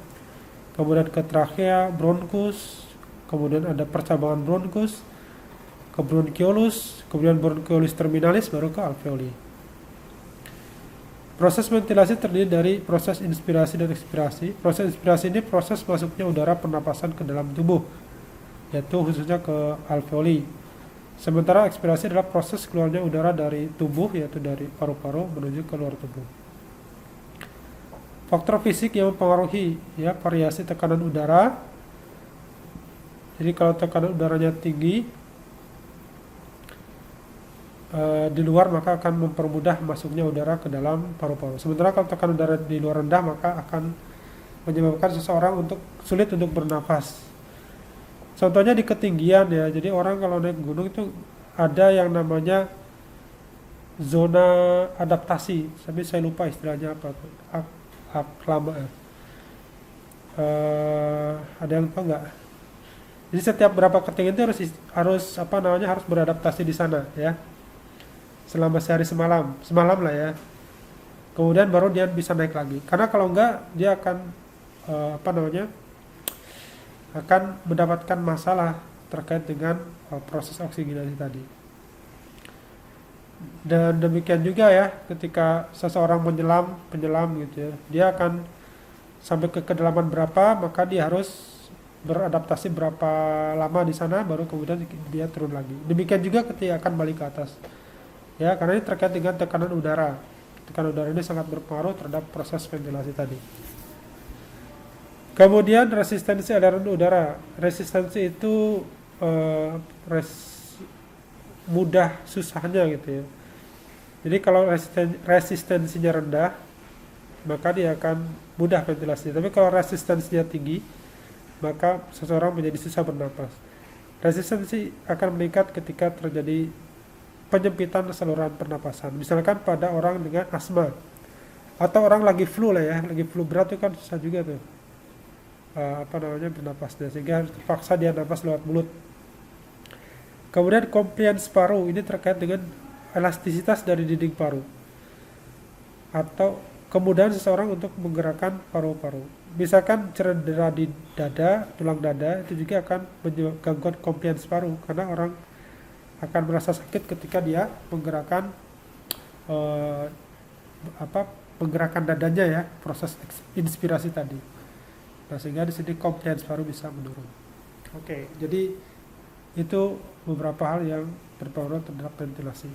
kemudian ke trakea, bronkus, kemudian ada percabangan bronkus, ke bronkiolus, kemudian bronkiolus terminalis, baru ke alveoli. Proses ventilasi terdiri dari proses inspirasi dan ekspirasi. Proses inspirasi ini proses masuknya udara pernapasan ke dalam tubuh, yaitu khususnya ke alveoli. Sementara ekspirasi adalah proses keluarnya udara dari tubuh, yaitu dari paru-paru menuju ke luar tubuh. Faktor fisik yang mempengaruhi ya variasi tekanan udara. Jadi kalau tekanan udaranya tinggi di luar maka akan mempermudah masuknya udara ke dalam paru-paru. Sementara kalau tekanan udara di luar rendah maka akan menyebabkan seseorang sulit untuk bernafas. Contohnya di ketinggian ya. Jadi orang kalau naik gunung itu ada yang namanya zona adaptasi. Tapi saya lupa istilahnya apa tuh. Lama ya. Ada yang tahu nggak? Jadi setiap berapa ketinggian itu harus beradaptasi di sana ya. Selama sehari semalam lah ya. Kemudian baru dia bisa naik lagi. Karena kalau enggak dia akan akan mendapatkan masalah terkait dengan proses oksigenasi tadi. Dan demikian juga ya, ketika seseorang penyelam gitu ya, dia akan sampai ke kedalaman berapa, maka dia harus beradaptasi berapa lama di sana, baru kemudian dia turun lagi. Demikian juga ketika akan balik ke atas. Ya, karena ini terkait dengan tekanan udara. Tekanan udara ini sangat berpengaruh terhadap proses ventilasi tadi. Kemudian resistensi aliran udara. Resistensi itu mudah susahnya gitu ya. Jadi kalau resistensinya rendah, maka dia akan mudah ventilasi. Tapi kalau resistensinya tinggi, maka seseorang menjadi susah bernapas. Resistensi akan meningkat ketika terjadi penyempitan saluran pernapasan. Misalkan pada orang dengan asma atau orang lagi flu lah ya, lagi flu berat itu kan susah juga tuh bernapasnya, sehingga terpaksa dia napas lewat mulut. Kemudian compliance paru ini terkait dengan elastisitas dari dinding paru atau kemudahan seseorang untuk menggerakkan paru-paru. Misalkan cedera di dada, tulang dada itu juga akan menyebabkan gangguan compliance paru karena orang akan merasa sakit ketika dia menggerakkan pergerakan dadanya ya, proses inspirasi tadi. Nah, sehingga di sini compliance paru bisa menurun. Oke, jadi itu beberapa hal yang berpengaruh terhadap ventilasi.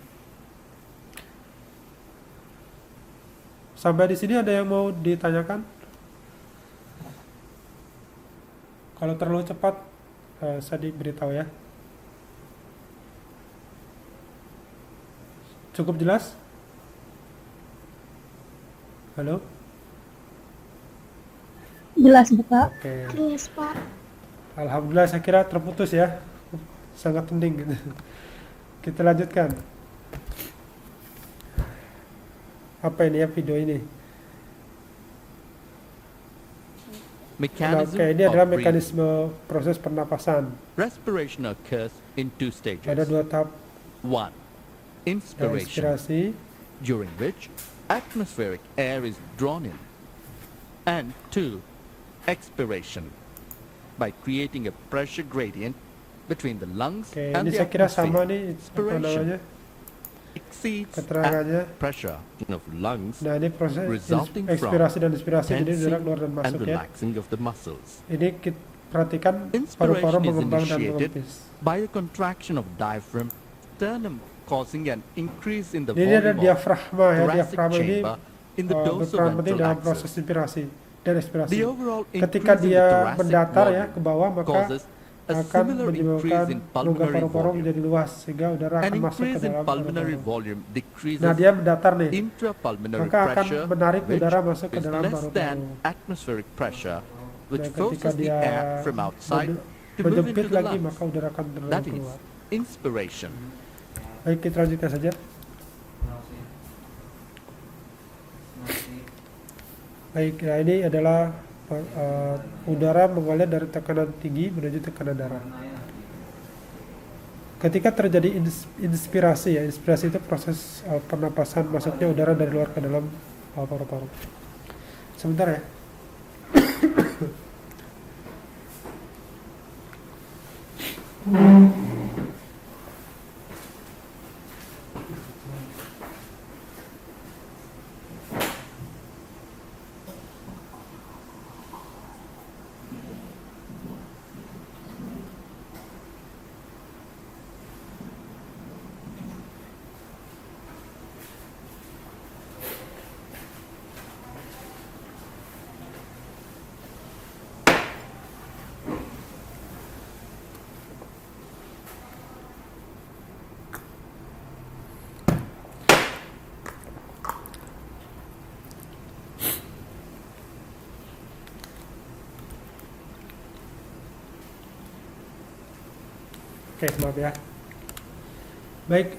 Sampai di sini ada yang mau ditanyakan? Kalau terlalu cepat, saya diberitahu ya. Cukup jelas? Halo? Jelas Bapak. Oke. Yes, Pak. Alhamdulillah, saya kira terputus ya. Sangat penting gitu. Kita lanjutkan. Apa ini ya video ini? Mechanism Oke, ini of adalah breathing. mekanisme proses pernapasan. Respiration occurs in two stages. Ada 2 tahap 1. dari Inspiration, inspirasi. during which atmospheric air is drawn in. And 2. Expiration, by creating a pressure gradient between the lungs Oke, and ini the saya kira sama atmosphere. nih apa Inspiration namanya? exceeds Keterangannya. pressure of lungs Nah, ini proses resulting from ekspirasi dan inspirasi, jadi udara tensing keluar dan and masuk ya. relaxing of the muscles. Ini kita perhatikan paru-paru Inspiration is mengembang dan initiated mengempis. by the contraction of diaphragm, sternum, causing an increase in the Ini ada volume of diafragma ya, thoracic diafragma ini chamber in the dose of berperan penting dalam vental proses axis. inspirasi dan ekspirasi. The overall Ketika increase in the dia thoracic mendatar ya volume ke bawah, maka causes a akan similar menyebabkan increase in rongga pulmonary paru-paru volume. menjadi luas sehingga udara An akan masuk ke increase in dalam pulmonary paru-paru. volume decreases Nah, dia mendatar nih, intrapulmonary maka akan pressure, menarik which udara masuk ke is dalam less than paru-paru. atmospheric pressure, which Dan ketika forces the dia air from outside to move menjepit into the lagi, lungs. maka udara akan That terlalu is keluar. inspiration. Baik, kita lanjutkan saja. Baik, nah ini adalah udara mengalir dari tekanan tinggi menuju tekanan darah. Ketika terjadi inspirasi ya, inspirasi itu proses pernapasan masuknya udara dari luar ke dalam paru-paru. Sebentar ya. Oke, maaf ya. Baik,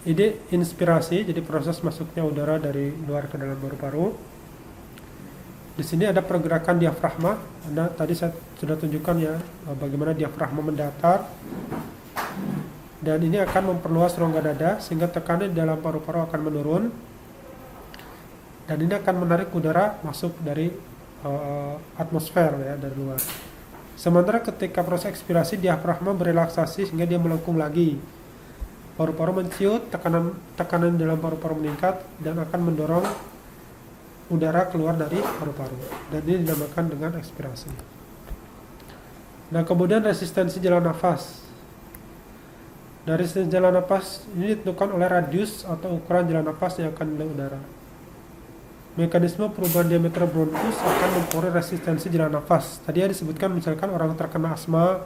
ini inspirasi, jadi proses masuknya udara dari luar ke dalam paru-paru. Di sini ada pergerakan diafragma. Tadi saya sudah tunjukkan ya bagaimana diafragma mendatar. Dan ini akan memperluas rongga dada sehingga tekanan di dalam paru-paru akan menurun. Dan ini akan menarik udara masuk dari atmosfer ya, dari luar. Sementara ketika proses ekspirasi, diafragma berelaksasi sehingga dia melengkung lagi. Paru-paru menciut, tekanan dalam paru-paru meningkat dan akan mendorong udara keluar dari paru-paru. Dan ini dinamakan dengan ekspirasi. Nah, kemudian resistensi jalan nafas. Dari resistensi jalan nafas ini ditentukan oleh radius atau ukuran jalan nafas yang akan dilalui udara. Mekanisme perubahan diameter bronkus akan mempengaruhi resistensi jalan nafas. Tadi ya disebutkan misalkan orang terkena asma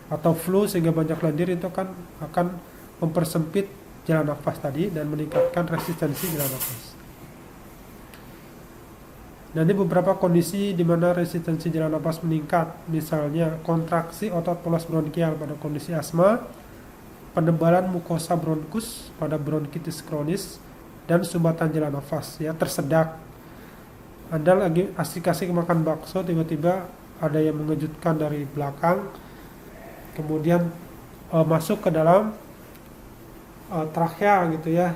atau flu sehingga banyak lendir, itu kan akan mempersempit jalan nafas tadi dan meningkatkan resistensi jalan nafas. Nah, ini beberapa kondisi di mana resistensi jalan nafas meningkat, misalnya kontraksi otot polos bronkial pada kondisi asma, penebalan mukosa bronkus pada bronkitis kronis, dan sumbatan jalan nafas ya, tersedak. Anda lagi asik-asik makan bakso, tiba-tiba ada yang mengejutkan dari belakang, kemudian masuk ke dalam trakea gitu ya.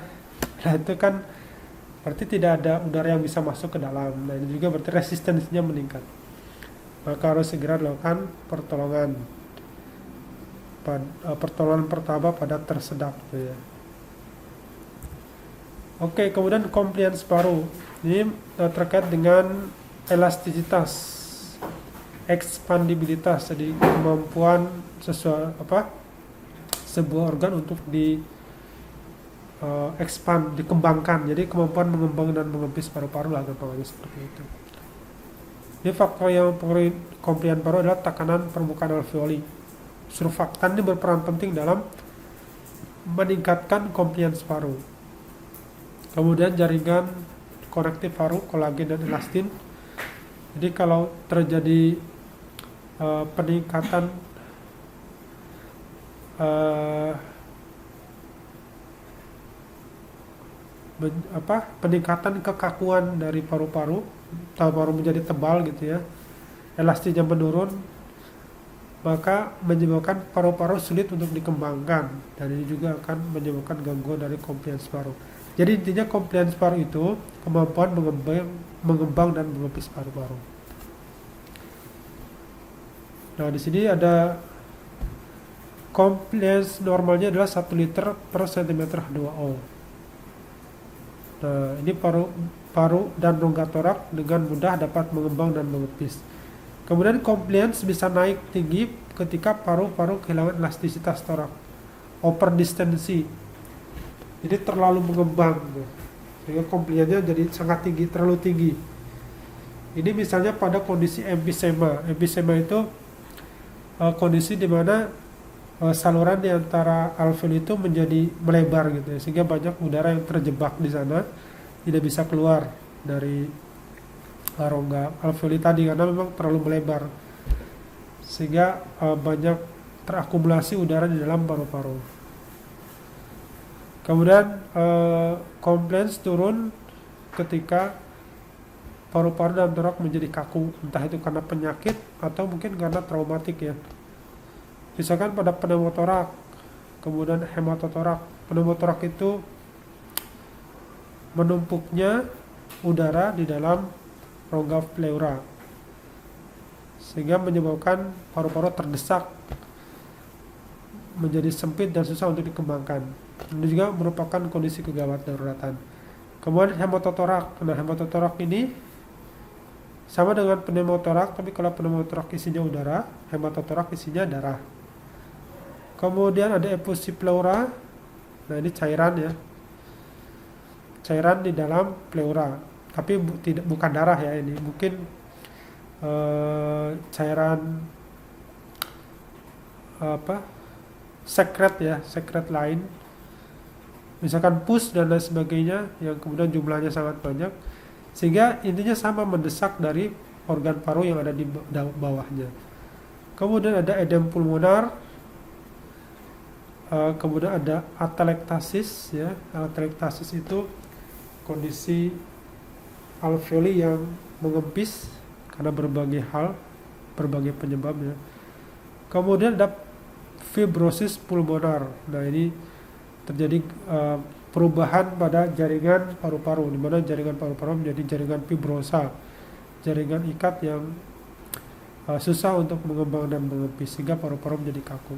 Nah, itu kan berarti tidak ada udara yang bisa masuk ke dalam. Nah, ini juga berarti resistensinya meningkat. Maka harus segera dilakukan pertolongan. Pertolongan pertama pada tersedak gitu ya. Oke, kemudian compliance paru. Ini terkait dengan elastisitas, ekspandibilitas, jadi kemampuan sebuah organ untuk di expand, dikembangkan. Jadi kemampuan mengembang dan mengempis paru-paru lah, gampangnya seperti itu. Ini faktor yang mempengaruhi komplian paru adalah tekanan permukaan alveoli. Surfaktan ini berperan penting dalam meningkatkan compliance paru. Kemudian jaringan konektif paru, kolagen dan elastin. Jadi kalau terjadi peningkatan peningkatan kekakuan dari paru-paru, paru menjadi tebal gitu ya, elastisnya menurun, maka menyebabkan paru-paru sulit untuk dikembangkan, dan ini juga akan menyebabkan gangguan dari compliance paru. Jadi intinya compliance paru itu kemampuan mengembang dan mengempis paru-paru. Nah, di sini ada compliance normalnya adalah 1 liter per cm H2O. Nah, ini paru dan rongga torak dengan mudah dapat mengembang dan mengempis. Kemudian compliance bisa naik tinggi ketika paru-paru kehilangan elastisitas torak, overdistensi, jadi terlalu mengembang, sehingga compliance-nya jadi sangat tinggi, terlalu tinggi. Ini misalnya pada kondisi emphysema. Emphysema itu kondisi di mana saluran di antara alveoli itu menjadi melebar gitu ya, sehingga banyak udara yang terjebak di sana, tidak bisa keluar dari rongga alveoli tadi karena memang terlalu melebar, sehingga banyak terakumulasi udara di dalam paru-paru. Kemudian compliance turun ketika paru-paru dan torak menjadi kaku, entah itu karena penyakit atau mungkin karena traumatik ya. Misalkan pada pneumotorak, kemudian hematotorak. Pneumotorak itu menumpuknya udara di dalam rongga pleura, sehingga menyebabkan paru-paru terdesak, menjadi sempit dan susah untuk dikembangkan. Ini juga merupakan kondisi kegawat daruratan. Kemudian hematotorak. Nah, hematotorak ini sama dengan pneumotorak, tapi kalau pneumotorak isinya udara, hematotorak isinya darah. Kemudian ada efusi pleura. Nah, ini cairan ya, cairan di dalam pleura, tapi bukan darah ya, ini mungkin cairan sekret ya, sekret lain, misalkan pus dan lain sebagainya, yang kemudian jumlahnya sangat banyak, sehingga intinya sama, mendesak dari organ paru yang ada di bawahnya. Kemudian ada edem pulmonar. Kemudian ada atelektasis ya. Atelektasis itu kondisi alveoli yang mengempis karena berbagai hal, berbagai penyebabnya. Kemudian ada fibrosis pulmonar. Nah, ini terjadi perubahan pada jaringan paru-paru, di mana jaringan paru-paru menjadi jaringan fibrosa, jaringan ikat yang susah untuk mengembang dan mengempis, sehingga paru-paru menjadi kaku.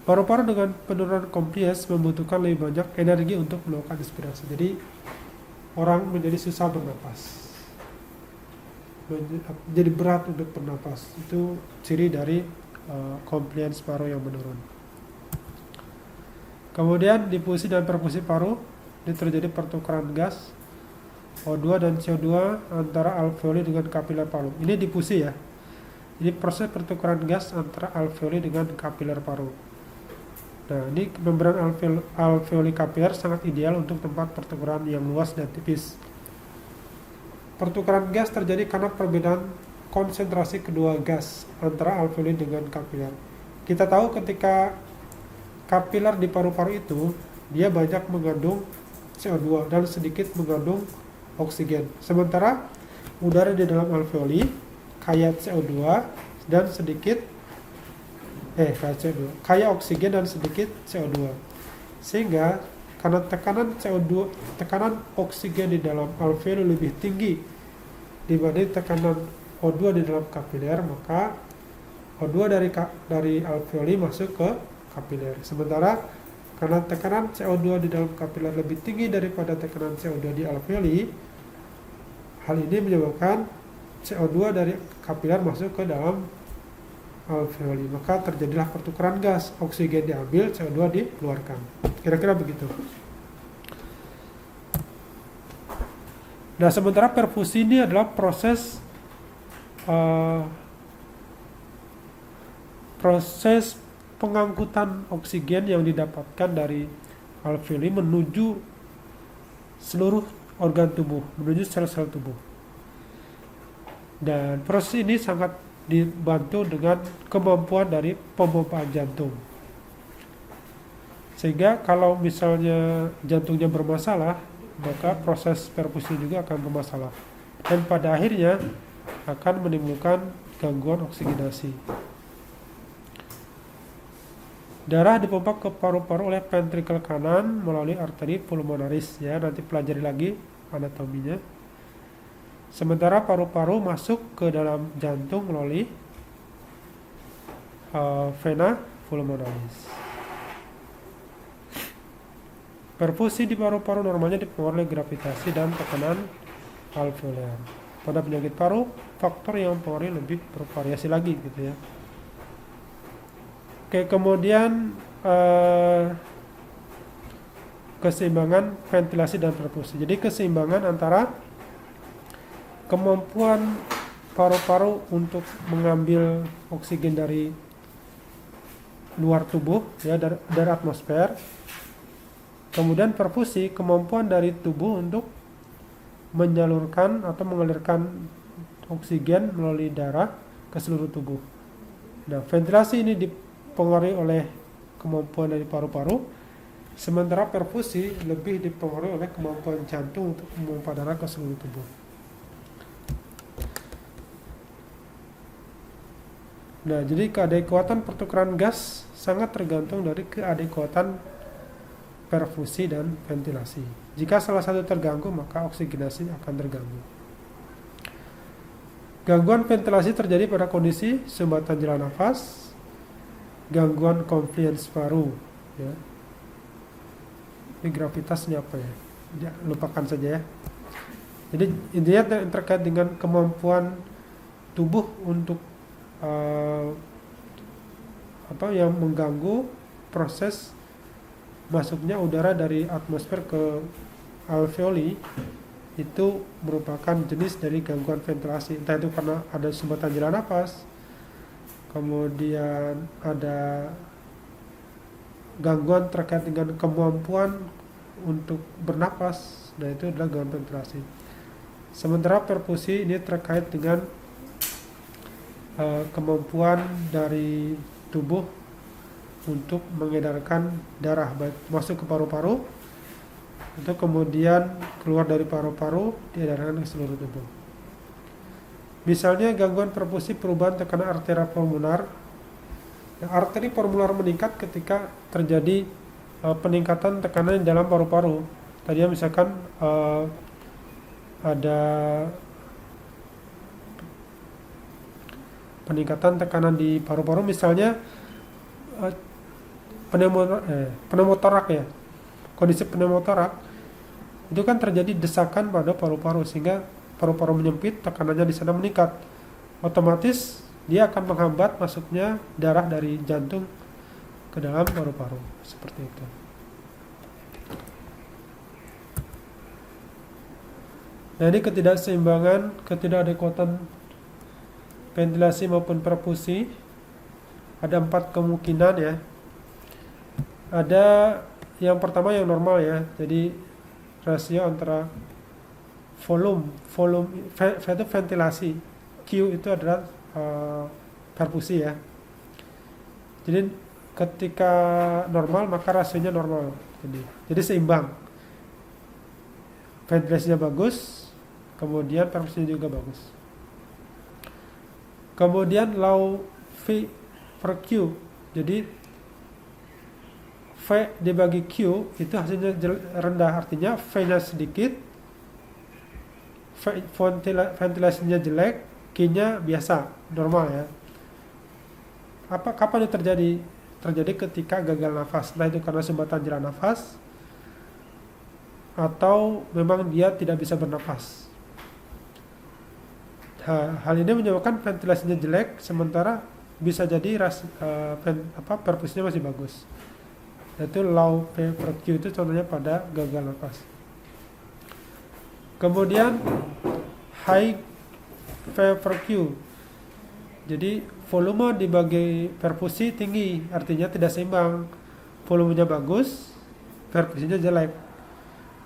Paru-paru dengan penurunan compliance membutuhkan lebih banyak energi untuk melakukan inspirasi. Jadi orang menjadi susah bernapas, jadi berat untuk bernapas. Itu ciri dari compliance paru yang menurun. Kemudian difusi dan perfusi paru, ini terjadi pertukaran gas O2 dan CO2 antara alveoli dengan kapiler paru. Ini difusi ya. Ini proses pertukaran gas antara alveoli dengan kapiler paru. Nah, ini membran alveoli kapiler sangat ideal untuk tempat pertukaran yang luas dan tipis. Pertukaran gas terjadi karena perbedaan konsentrasi kedua gas antara alveoli dengan kapiler. Kita tahu ketika kapiler di paru-paru itu, dia banyak mengandung CO2 dan sedikit mengandung oksigen. Sementara udara di dalam alveoli kaya CO2 dan sedikit kaya oksigen dan sedikit CO2. Sehingga karena tekanan oksigen di dalam alveoli lebih tinggi dibanding tekanan O2 di dalam kapiler, maka O2 dari alveoli masuk ke kapiler. Sementara karena tekanan CO2 di dalam kapiler lebih tinggi daripada tekanan CO2 di alveoli, Hal ini menyebabkan CO2 dari kapiler masuk ke dalam alveoli, maka terjadilah pertukaran gas, oksigen diambil, CO2 dikeluarkan. Kira-kira begitu. Nah, sementara perfusi ini adalah proses pengangkutan oksigen yang didapatkan dari alveoli menuju seluruh organ tubuh, menuju sel-sel tubuh. Dan proses ini sangat dibantu dengan kemampuan dari pemompaan jantung. Sehingga kalau misalnya jantungnya bermasalah, maka proses perfusi juga akan bermasalah. Dan pada akhirnya akan menimbulkan gangguan oksigenasi. Darah dipompa ke paru-paru oleh ventrikel kanan melalui arteri pulmonaris, ya, nanti pelajari lagi anatominya. Sementara paru-paru masuk ke dalam jantung melalui vena pulmonaris. Perfusi di paru-paru normalnya dipengaruhi oleh gravitasi dan tekanan alveoler. Pada penyakit paru, faktor yang mempengaruhi lebih bervariasi lagi gitu ya. Oke, kemudian keseimbangan ventilasi dan perfusi. Jadi keseimbangan antara kemampuan paru-paru untuk mengambil oksigen dari luar tubuh, ya, dari atmosfer. Kemudian perfusi, kemampuan dari tubuh untuk menyalurkan atau mengalirkan oksigen melalui darah ke seluruh tubuh. Nah, ventilasi ini dipengaruhi oleh kemampuan dari paru-paru, sementara perfusi lebih dipengaruhi oleh kemampuan jantung untuk memompa darah ke seluruh tubuh. Nah, jadi keadekuatan pertukaran gas sangat tergantung dari keadekuatan perfusi dan ventilasi. Jika salah satu terganggu, maka oksigenasi akan terganggu. Gangguan ventilasi terjadi pada kondisi sumbatan jalan nafas, gangguan compliance paru, ya. Ini gravitasnya apa ya? Lupakan saja ya. Jadi intinya terkait dengan kemampuan tubuh untuk yang mengganggu proses masuknya udara dari atmosfer ke alveoli, itu merupakan jenis dari gangguan ventilasi. Entah itu karena ada sumbatan jalan nafas, kemudian ada gangguan terkait dengan kemampuan untuk bernapas. Nah, itu adalah gangguan ventilasi. Sementara perfusi ini terkait dengan kemampuan dari tubuh untuk mengedarkan darah baik masuk ke paru-paru, untuk kemudian keluar dari paru-paru diedarkan ke seluruh tubuh. Misalnya gangguan perfusi, perubahan tekanan arteria pulmonar. Arteri pulmonar meningkat ketika terjadi peningkatan tekanan di dalam paru-paru. Tadinya misalkan ada peningkatan tekanan di paru-paru, misalnya pneumotorak ya, kondisi pneumotorak itu kan terjadi desakan pada paru-paru sehingga paru-paru menyempit, tekanannya di sana meningkat, otomatis dia akan menghambat masuknya darah dari jantung ke dalam paru-paru, seperti itu. Nah, ini ketidakadekuatan ventilasi maupun perfusi. Ada 4 kemungkinan ya. Ada yang pertama yang normal ya. Jadi rasio antara volume itu ventilasi, Q itu adalah perfusi ya. Jadi ketika normal maka rasionya normal. Jadi seimbang. Ventilasinya bagus, kemudian perfusinya juga bagus. Kemudian low V per Q, jadi V dibagi Q itu hasilnya rendah, artinya V-nya sedikit, ventilasinya jelek, Q-nya biasa, normal ya. Kapan itu terjadi? Terjadi ketika gagal nafas, entah itu karena sumbatan jalan nafas atau memang dia tidak bisa bernafas. Hal ini menyebabkan ventilasinya jelek, sementara bisa jadi perfusinya masih bagus. Yaitu low PVQ itu contohnya pada gagal nafas. Kemudian high PVQ, jadi volume dibagi perfusi tinggi, artinya tidak seimbang. Volumenya bagus, perfusinya jelek.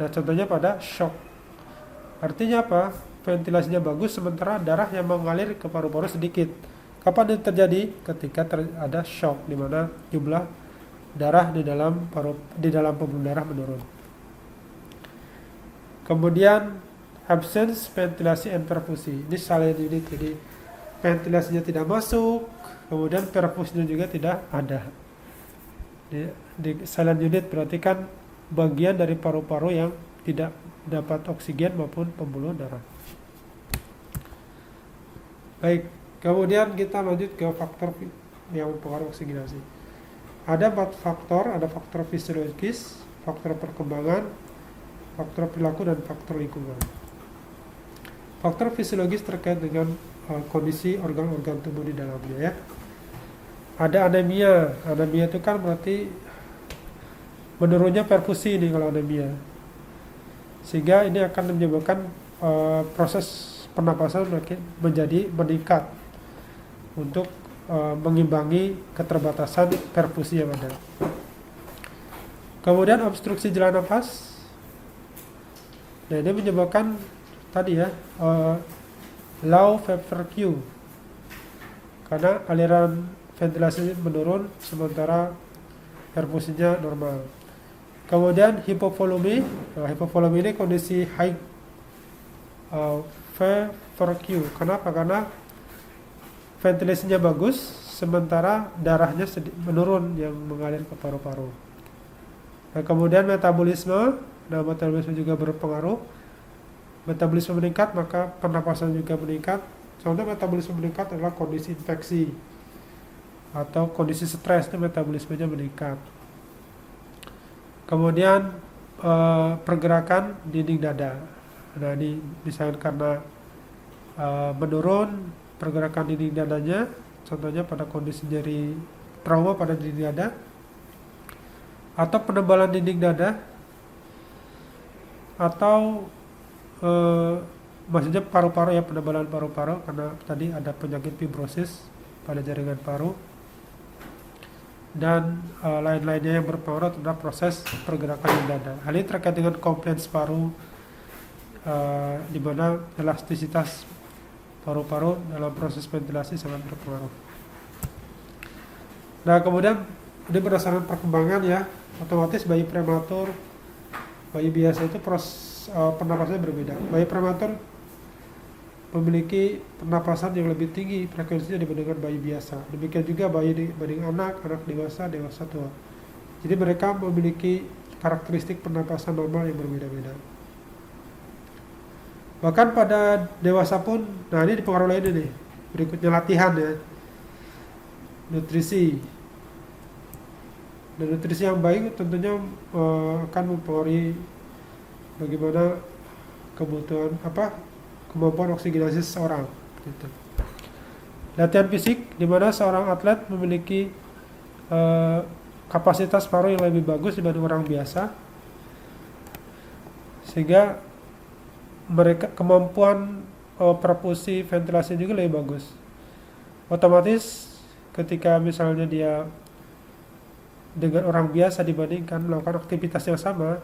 Nah, contohnya pada shock. Artinya apa? Ventilasinya bagus, sementara darah yang mengalir ke paru-paru sedikit. Kapan itu terjadi? Ketika ada shock, di mana jumlah darah di dalam pembuluh darah menurun. Kemudian absence ventilasi and perfusi. Ini silent unit, jadi ventilasinya tidak masuk, kemudian perfusinya juga tidak ada. Di silent unit berarti kan bagian dari paru-paru yang tidak dapat oksigen maupun pembuluh darah. Baik, kemudian kita lanjut ke faktor yang mempengaruhi oksigenasi. Ada 4 faktor, ada faktor fisiologis, faktor perkembangan, faktor perilaku, dan faktor lingkungan. Faktor fisiologis terkait dengan kondisi organ-organ tubuh di dalamnya ya. Ada anemia. Anemia itu kan berarti menurunnya perfusi ini kalau anemia. Sehingga ini akan menyebabkan proses pernapasan menjadi meningkat untuk mengimbangi keterbatasan perfusi yang ada. Kemudian obstruksi jalan nafas. Nah, ini menyebabkan tadi ya low PVQ karena aliran ventilasi menurun sementara perfusinya normal. Kemudian hipovolemi. Nah, hipovolemi ini kondisi high PVQ. Kenapa? Karena ventilasinya bagus sementara darahnya menurun yang mengalir ke paru-paru. Nah, kemudian metabolisme. Nah, metabolisme juga berpengaruh. Metabolisme meningkat, maka pernapasan juga meningkat. Contoh metabolisme meningkat adalah kondisi infeksi atau kondisi stres, itu metabolismenya meningkat. Kemudian pergerakan dinding dada. Nah, ini misalnya karena menurun pergerakan dinding dadanya, contohnya pada kondisi nyeri trauma pada dinding dada atau penebalan dinding dada, atau maksudnya paru-paru ya, penebalan paru-paru karena tadi ada penyakit fibrosis pada jaringan paru, dan lain-lainnya yang berpengaruh terhadap proses pergerakan di dada. Hal ini terkait dengan komplains paru, di mana elastisitas paru-paru dalam proses ventilasi sangat berpengaruh. Nah, kemudian ini berdasarkan perkembangan ya, otomatis bayi prematur, bayi biasa itu pernapasannya berbeda. Bayi prematur memiliki pernapasan yang lebih tinggi frekuensinya dibandingkan bayi biasa. Demikian juga bayi dibanding anak dewasa tua. Jadi mereka memiliki karakteristik pernapasan normal yang berbeda-beda. Bahkan pada dewasa pun, nah ini dipengaruhi lainnya nih. Berikutnya latihan ya, nutrisi. Dan nutrisi yang baik tentunya akan mempengaruhi bagaimana kemampuan oksigenasi seseorang. Gitu. Latihan fisik, di mana seorang atlet memiliki kapasitas paru yang lebih bagus dibanding orang biasa, sehingga mereka kemampuan perfusi ventilasi juga lebih bagus. Otomatis ketika misalnya dia dengan orang biasa dibandingkan melakukan aktivitas yang sama,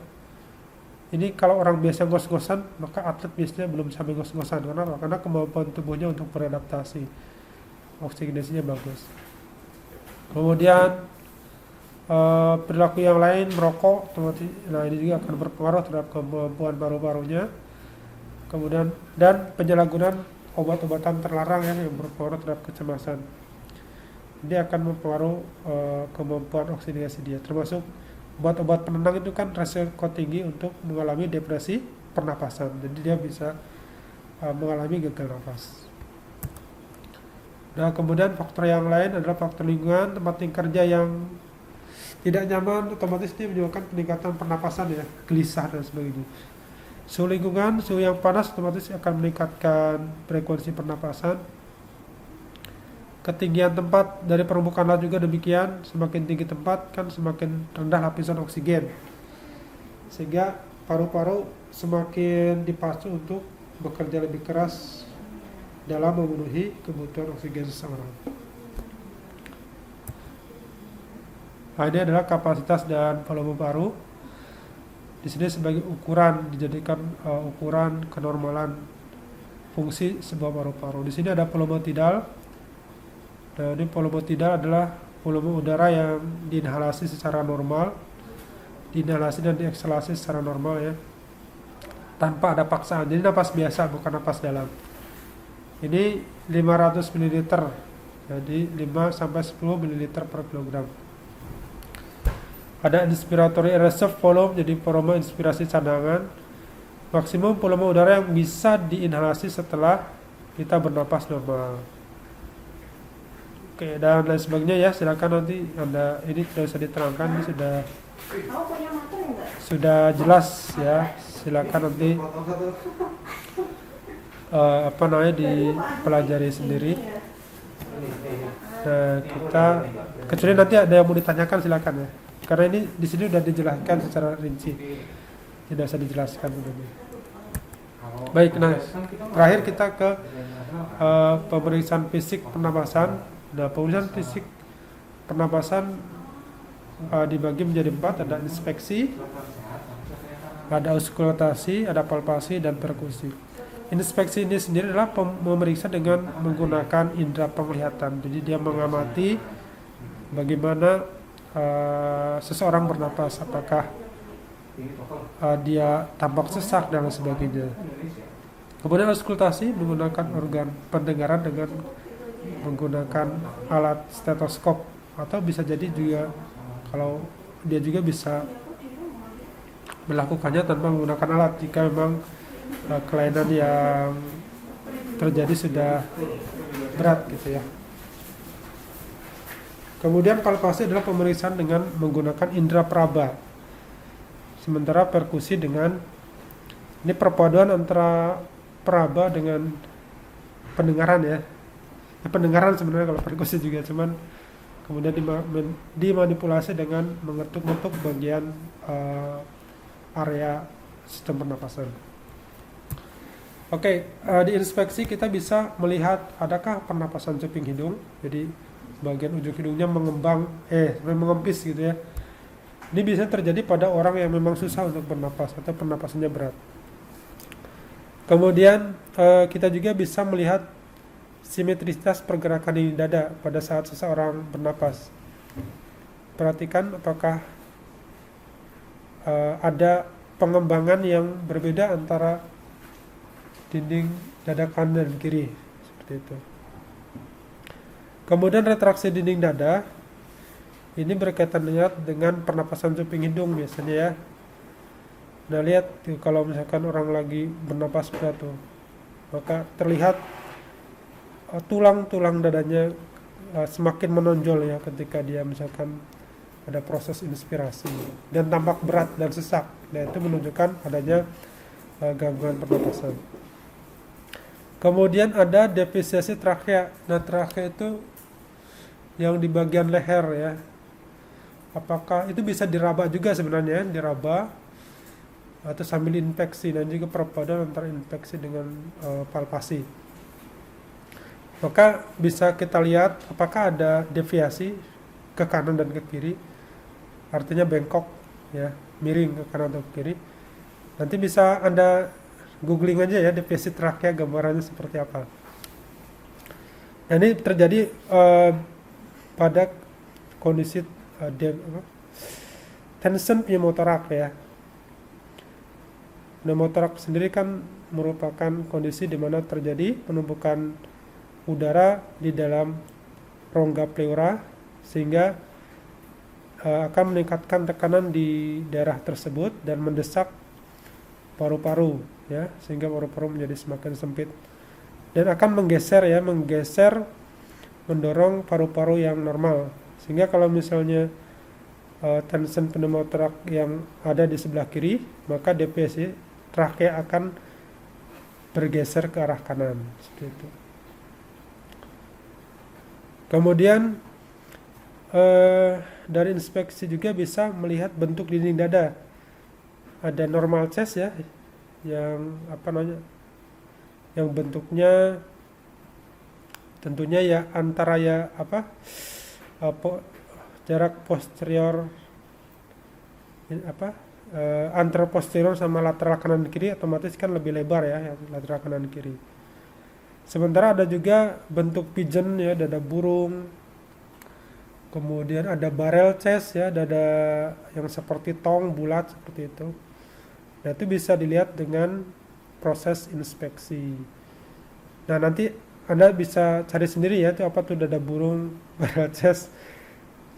ini kalau orang biasa ngos-ngosan, maka atlet biasanya belum sampai ngos-ngosan. Karena kemampuan tubuhnya untuk beradaptasi, oksigenasinya bagus. Kemudian perilaku yang lain, merokok, nah ini juga akan berpengaruh terhadap kemampuan paru-parunya. Kemudian dan penyalahgunaan obat-obatan terlarang yang berpengaruh terhadap kecemasan. Dia akan mempengaruhi kemampuan oksigenasi dia, termasuk obat-obat penenang itu kan resiko tinggi untuk mengalami depresi pernapasan. Jadi dia bisa mengalami gagal nafas. Nah, kemudian faktor yang lain adalah faktor lingkungan, tempat kerja yang tidak nyaman, otomatis dia menyebabkan peningkatan pernapasan ya, gelisah dan sebagainya. Suhu lingkungan, suhu yang panas otomatis akan meningkatkan frekuensi pernapasan. Ketinggian tempat dari permukaan laut juga demikian, semakin tinggi tempat kan semakin rendah lapisan oksigen, sehingga paru-paru semakin dipacu untuk bekerja lebih keras dalam memenuhi kebutuhan oksigen seseorang. Nah, ini adalah kapasitas dan volume paru. Di sini sebagai ukuran, dijadikan ukuran kenormalan fungsi sebuah paru-paru. Di sini ada volume tidal. Nah, ini volume tidal adalah volume udara yang diinhalasi secara normal, diinhalasi dan diekselasi secara normal ya, tanpa ada paksaan. Jadi napas biasa, bukan napas dalam. Ini 500 ml, jadi 5 sampai 10 ml per kilogram. Ada inspiratory reserve volume, jadi volume inspirasi cadangan. Maksimum volume udara yang bisa diinhalasi setelah kita bernapas normal. Oke, dan lain sebagainya ya. Silakan nanti Anda, ini tidak usah diterangkan, ini sudah jelas ya. Silakan nanti dipelajari sendiri. Nah, kita kecuali nanti ada yang mau ditanyakan silakan ya. Karena ini di sini sudah dijelaskan secara rinci, tidak usah dijelaskan begini. Baik, nah terakhir kita ke pemeriksaan fisik pernapasan. Nah, pemeriksaan fisik pernapasan dibagi menjadi 4, ada inspeksi, ada auskultasi, ada palpasi, dan perkusi. Inspeksi ini sendiri adalah memeriksa dengan menggunakan indera penglihatan. Jadi dia mengamati bagaimana seseorang bernapas, apakah dia tampak sesak dan sebagainya. Kemudian auskultasi menggunakan organ pendengaran dengan menggunakan alat stetoskop, atau bisa jadi juga kalau dia juga bisa melakukannya tanpa menggunakan alat jika memang kelainan yang terjadi sudah berat gitu ya. Kemudian palpasi adalah pemeriksaan dengan menggunakan indera peraba. Sementara perkusi dengan, ini perpaduan antara peraba dengan pendengaran ya. Pendengaran sebenarnya kalau perkusi juga, cuman kemudian dimanipulasi dengan mengetuk-ngetuk bagian area sistem pernapasan. Oke, di inspeksi kita bisa melihat adakah pernapasan cuping hidung. Jadi bagian ujung hidungnya mengempis gitu ya. Ini bisa terjadi pada orang yang memang susah untuk bernapas atau pernapasannya berat. Kemudian kita juga bisa melihat simetrisitas pergerakan di dada pada saat seseorang bernapas. Perhatikan apakah ada pengembangan yang berbeda antara dinding dada kanan dan kiri, seperti itu. Kemudian retraksi dinding dada ini berkaitan dengan pernapasan cuping hidung biasanya ya. Nah, lihat tuh, kalau misalkan orang lagi bernapas berat tuh, maka terlihat tulang-tulang dadanya semakin menonjol ya ketika dia misalkan ada proses inspirasi dan tampak berat dan sesak. Nah, itu menunjukkan adanya gangguan pernapasan. Kemudian ada defisiensi trakea. Nah, trakea itu yang di bagian leher ya. Apakah itu bisa diraba juga sebenarnya, diraba atau sambil infeksi, dan juga perpaduan antara infeksi dengan palpasi. Maka bisa kita lihat apakah ada deviasi ke kanan dan ke kiri, artinya bengkok ya, miring ke kanan atau ke kiri. Nanti bisa Anda googling aja ya deviasi trakea, gambarannya seperti apa. Nah, ini terjadi pada kondisi tension pneumotorak ya. Pneumotorak sendiri kan merupakan kondisi di mana terjadi penumpukan udara di dalam rongga pleura sehingga akan meningkatkan tekanan di daerah tersebut dan mendesak paru-paru ya, sehingga paru-paru menjadi semakin sempit dan akan menggeser mendorong paru-paru yang normal, sehingga kalau misalnya tension pneumotorak yang ada di sebelah kiri, maka deviasi trakea akan bergeser ke arah kanan seperti itu. Kemudian dari inspeksi juga bisa melihat bentuk dinding dada. Ada normal chest ya, yang yang bentuknya tentunya ya antara jarak posterior antara posterior sama lateral kanan kiri otomatis kan lebih lebar ya lateral kanan kiri. Sementara ada juga bentuk pigeon ya, dada burung. Kemudian ada barrel chest ya, dada yang seperti tong bulat seperti itu. Nah, itu bisa dilihat dengan proses inspeksi. Nah, nanti Anda bisa cari sendiri ya, itu apa tuh dada burung, barrel chest,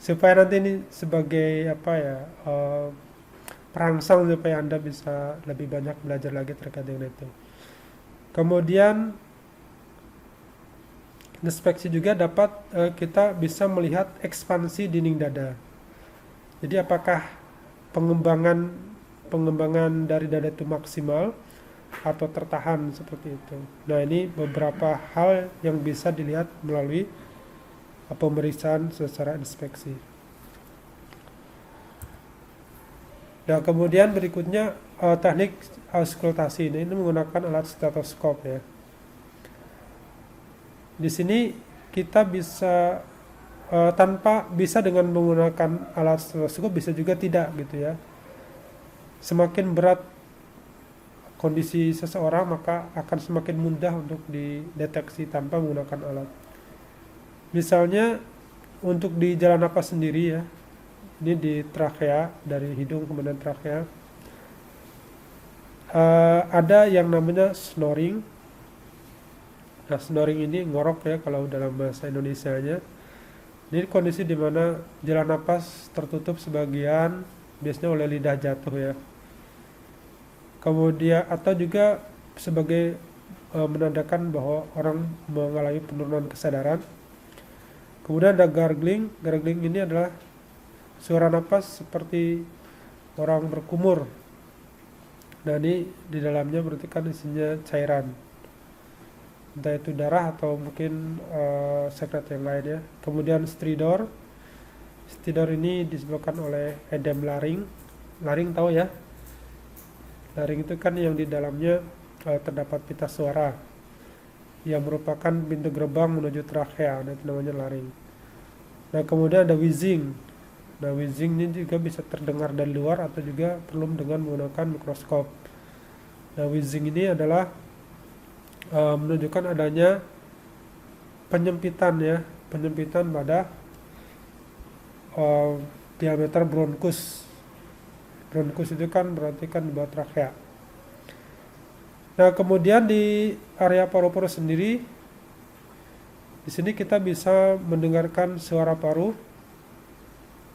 supaya nanti ini sebagai perangsang supaya Anda bisa lebih banyak belajar lagi terkait dengan itu. Kemudian inspeksi juga dapat kita bisa melihat ekspansi dinding dada. Jadi apakah pengembangan dari dada itu maksimal atau tertahan seperti itu. Nah, ini beberapa hal yang bisa dilihat melalui pemeriksaan secara inspeksi. Nah, kemudian berikutnya teknik auskultasi ini menggunakan alat stetoskop ya. Di sini kita bisa bisa dengan menggunakan alat stetoskop, bisa juga tidak gitu ya. Semakin berat kondisi seseorang maka akan semakin mudah untuk dideteksi tanpa menggunakan alat. Misalnya untuk di jalan napas sendiri ya, ini di trakea, dari hidung kemudian trakea, ada yang namanya snoring. Nah, snoring ini ngorok ya kalau dalam bahasa Indonesianya. Ini kondisi di mana jalan napas tertutup sebagian, biasanya oleh lidah jatuh ya. Kemudian atau juga sebagai menandakan bahwa orang mengalami penurunan kesadaran. Kemudian ada gargling. Gargling ini adalah suara napas seperti orang berkumur. Nah, ini di dalamnya berarti kan isinya cairan, entah itu darah atau mungkin sekret yang lain ya. Kemudian stridor. Stridor ini disebabkan oleh edem laring. Laring tahu ya? Laring itu kan yang di dalamnya terdapat pita suara yang merupakan pintu gerbang menuju trakea. Nah, itu namanya laring. Nah, kemudian ada wheezing. Nah, wheezing ini juga bisa terdengar dari luar atau juga perlu dengan menggunakan mikroskop. Nah, wheezing ini adalah menunjukkan adanya penyempitan ya, penyempitan pada diameter bronkus. Bronkus itu kan berarti kan di bawah trakea. Nah, kemudian di area paru-paru sendiri, di sini kita bisa mendengarkan suara paru.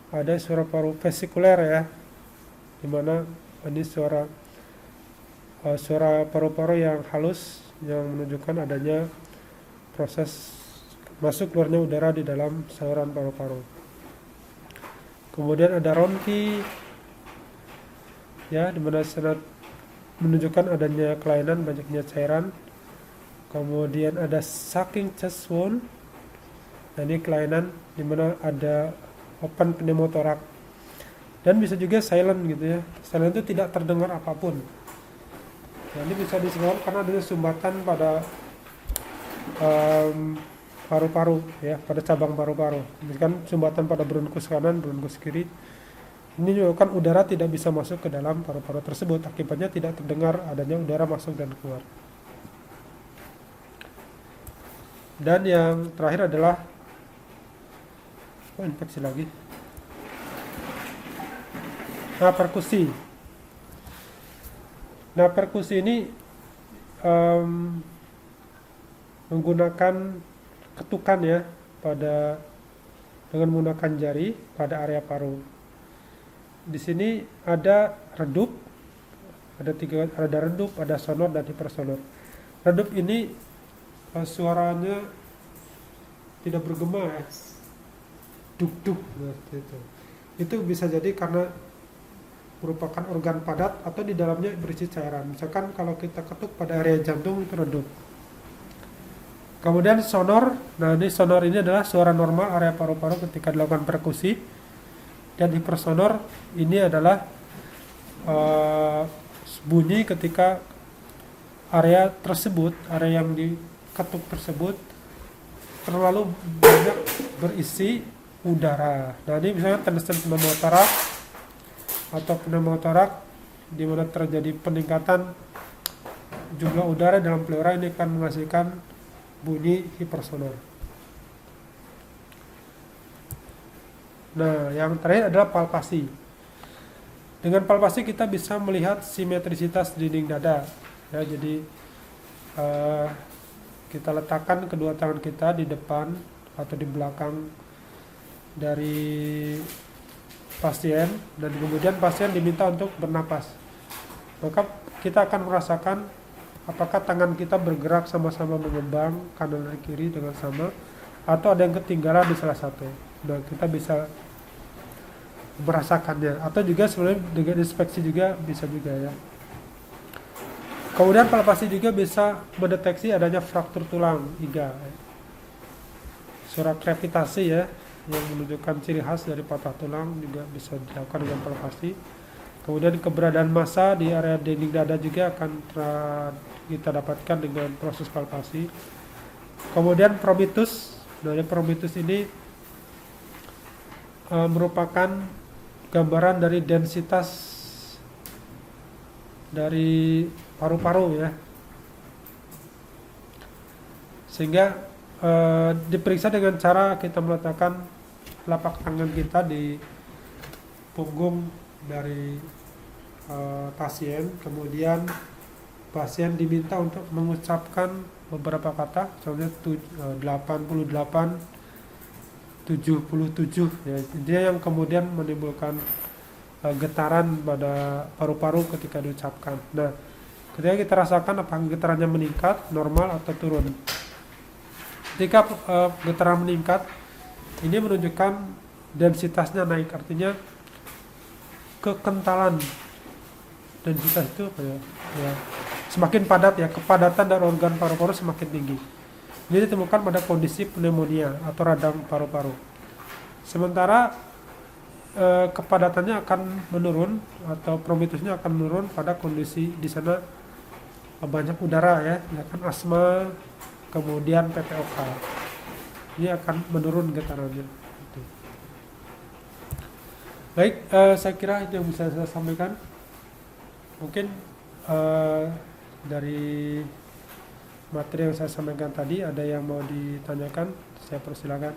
Ada suara paru vesikuler ya, dimana ini suara paru-paru yang halus yang menunjukkan adanya proses masuk keluarnya udara di dalam saluran paru-paru. Kemudian ada ronki ya, dimana sangat menunjukkan adanya kelainan, banyaknya cairan. Kemudian ada sucking chest wound. Nah, ini kelainan dimana ada open pneumotorak. Dan bisa juga silent gitu ya. Silent itu tidak terdengar apapun. Nah, ini bisa disebabkan karena adanya sumbatan pada paru-paru ya, pada cabang paru-paru. Misalkan sumbatan pada bronkus kanan, bronkus kiri. Ini menyebabkan udara tidak bisa masuk ke dalam paru-paru tersebut. Akibatnya tidak terdengar adanya udara masuk dan keluar. Dan yang terakhir adalah infeksi lagi. Nah, perkusi. Nah, perkusi ini menggunakan ketukan ya dengan menggunakan jari pada area paru. Di sini ada redup, ada redup, ada sonor dan hipersonor. Redup ini suaranya tidak bergema ya, duk-duk gitu. Itu bisa jadi karena merupakan organ padat atau di dalamnya berisi cairan. Misalkan kalau kita ketuk pada area jantung itu redup. Kemudian sonor, nah ini sonor ini adalah suara normal area paru-paru ketika dilakukan perkusi. Dan hipersonor ini adalah bunyi ketika area tersebut, area yang diketuk tersebut terlalu banyak berisi udara. Nah ini misalnya tungsten pneumotorak atau pneumotorak di mana terjadi peningkatan jumlah udara dalam pleura, ini akan menghasilkan bunyi hipersonor. Nah, yang terakhir adalah palpasi. Dengan palpasi kita bisa melihat simetrisitas dinding dada. Ya, jadi kita letakkan kedua tangan kita di depan atau di belakang dari pasien, dan kemudian pasien diminta untuk bernapas. Maka kita akan merasakan apakah tangan kita bergerak sama-sama mengembang kanan dan kiri dengan sama, atau ada yang ketinggalan di salah satu. Nah, kita bisa merasakannya, atau juga sebenarnya dengan inspeksi juga bisa juga ya. Kemudian palpasi juga bisa mendeteksi adanya fraktur tulang iga. Surat krepitasi ya, yang menunjukkan ciri khas dari patah tulang juga bisa dilakukan dengan palpasi. Kemudian keberadaan massa di area dinding dada juga akan kita dapatkan dengan proses palpasi. Kemudian promitus, dari promitus ini merupakan gambaran dari densitas dari paru-paru ya, sehingga diperiksa dengan cara kita meletakkan telapak tangan kita di punggung dari pasien, kemudian pasien diminta untuk mengucapkan beberapa kata, contohnya 88, 77 ya, dia yang kemudian menimbulkan getaran pada paru-paru ketika diucapkan. Nah, ketika kita rasakan apakah getarannya meningkat, normal atau turun. Ketika getaran meningkat, ini menunjukkan densitasnya naik, artinya kekentalan densitas itu apa ya? Ya, semakin padat ya, kepadatan dari organ paru-paru semakin tinggi. Ini ditemukan pada kondisi pneumonia atau radang paru-paru. Sementara kepadatannya akan menurun atau promitusnya akan menurun pada kondisi di sana banyak udara ya, kan asma, kemudian PPOK. Ini akan menurun getarannya. Baik, saya kira itu yang bisa saya sampaikan. Mungkin dari materi yang saya sampaikan tadi ada yang mau ditanyakan, saya persilakan.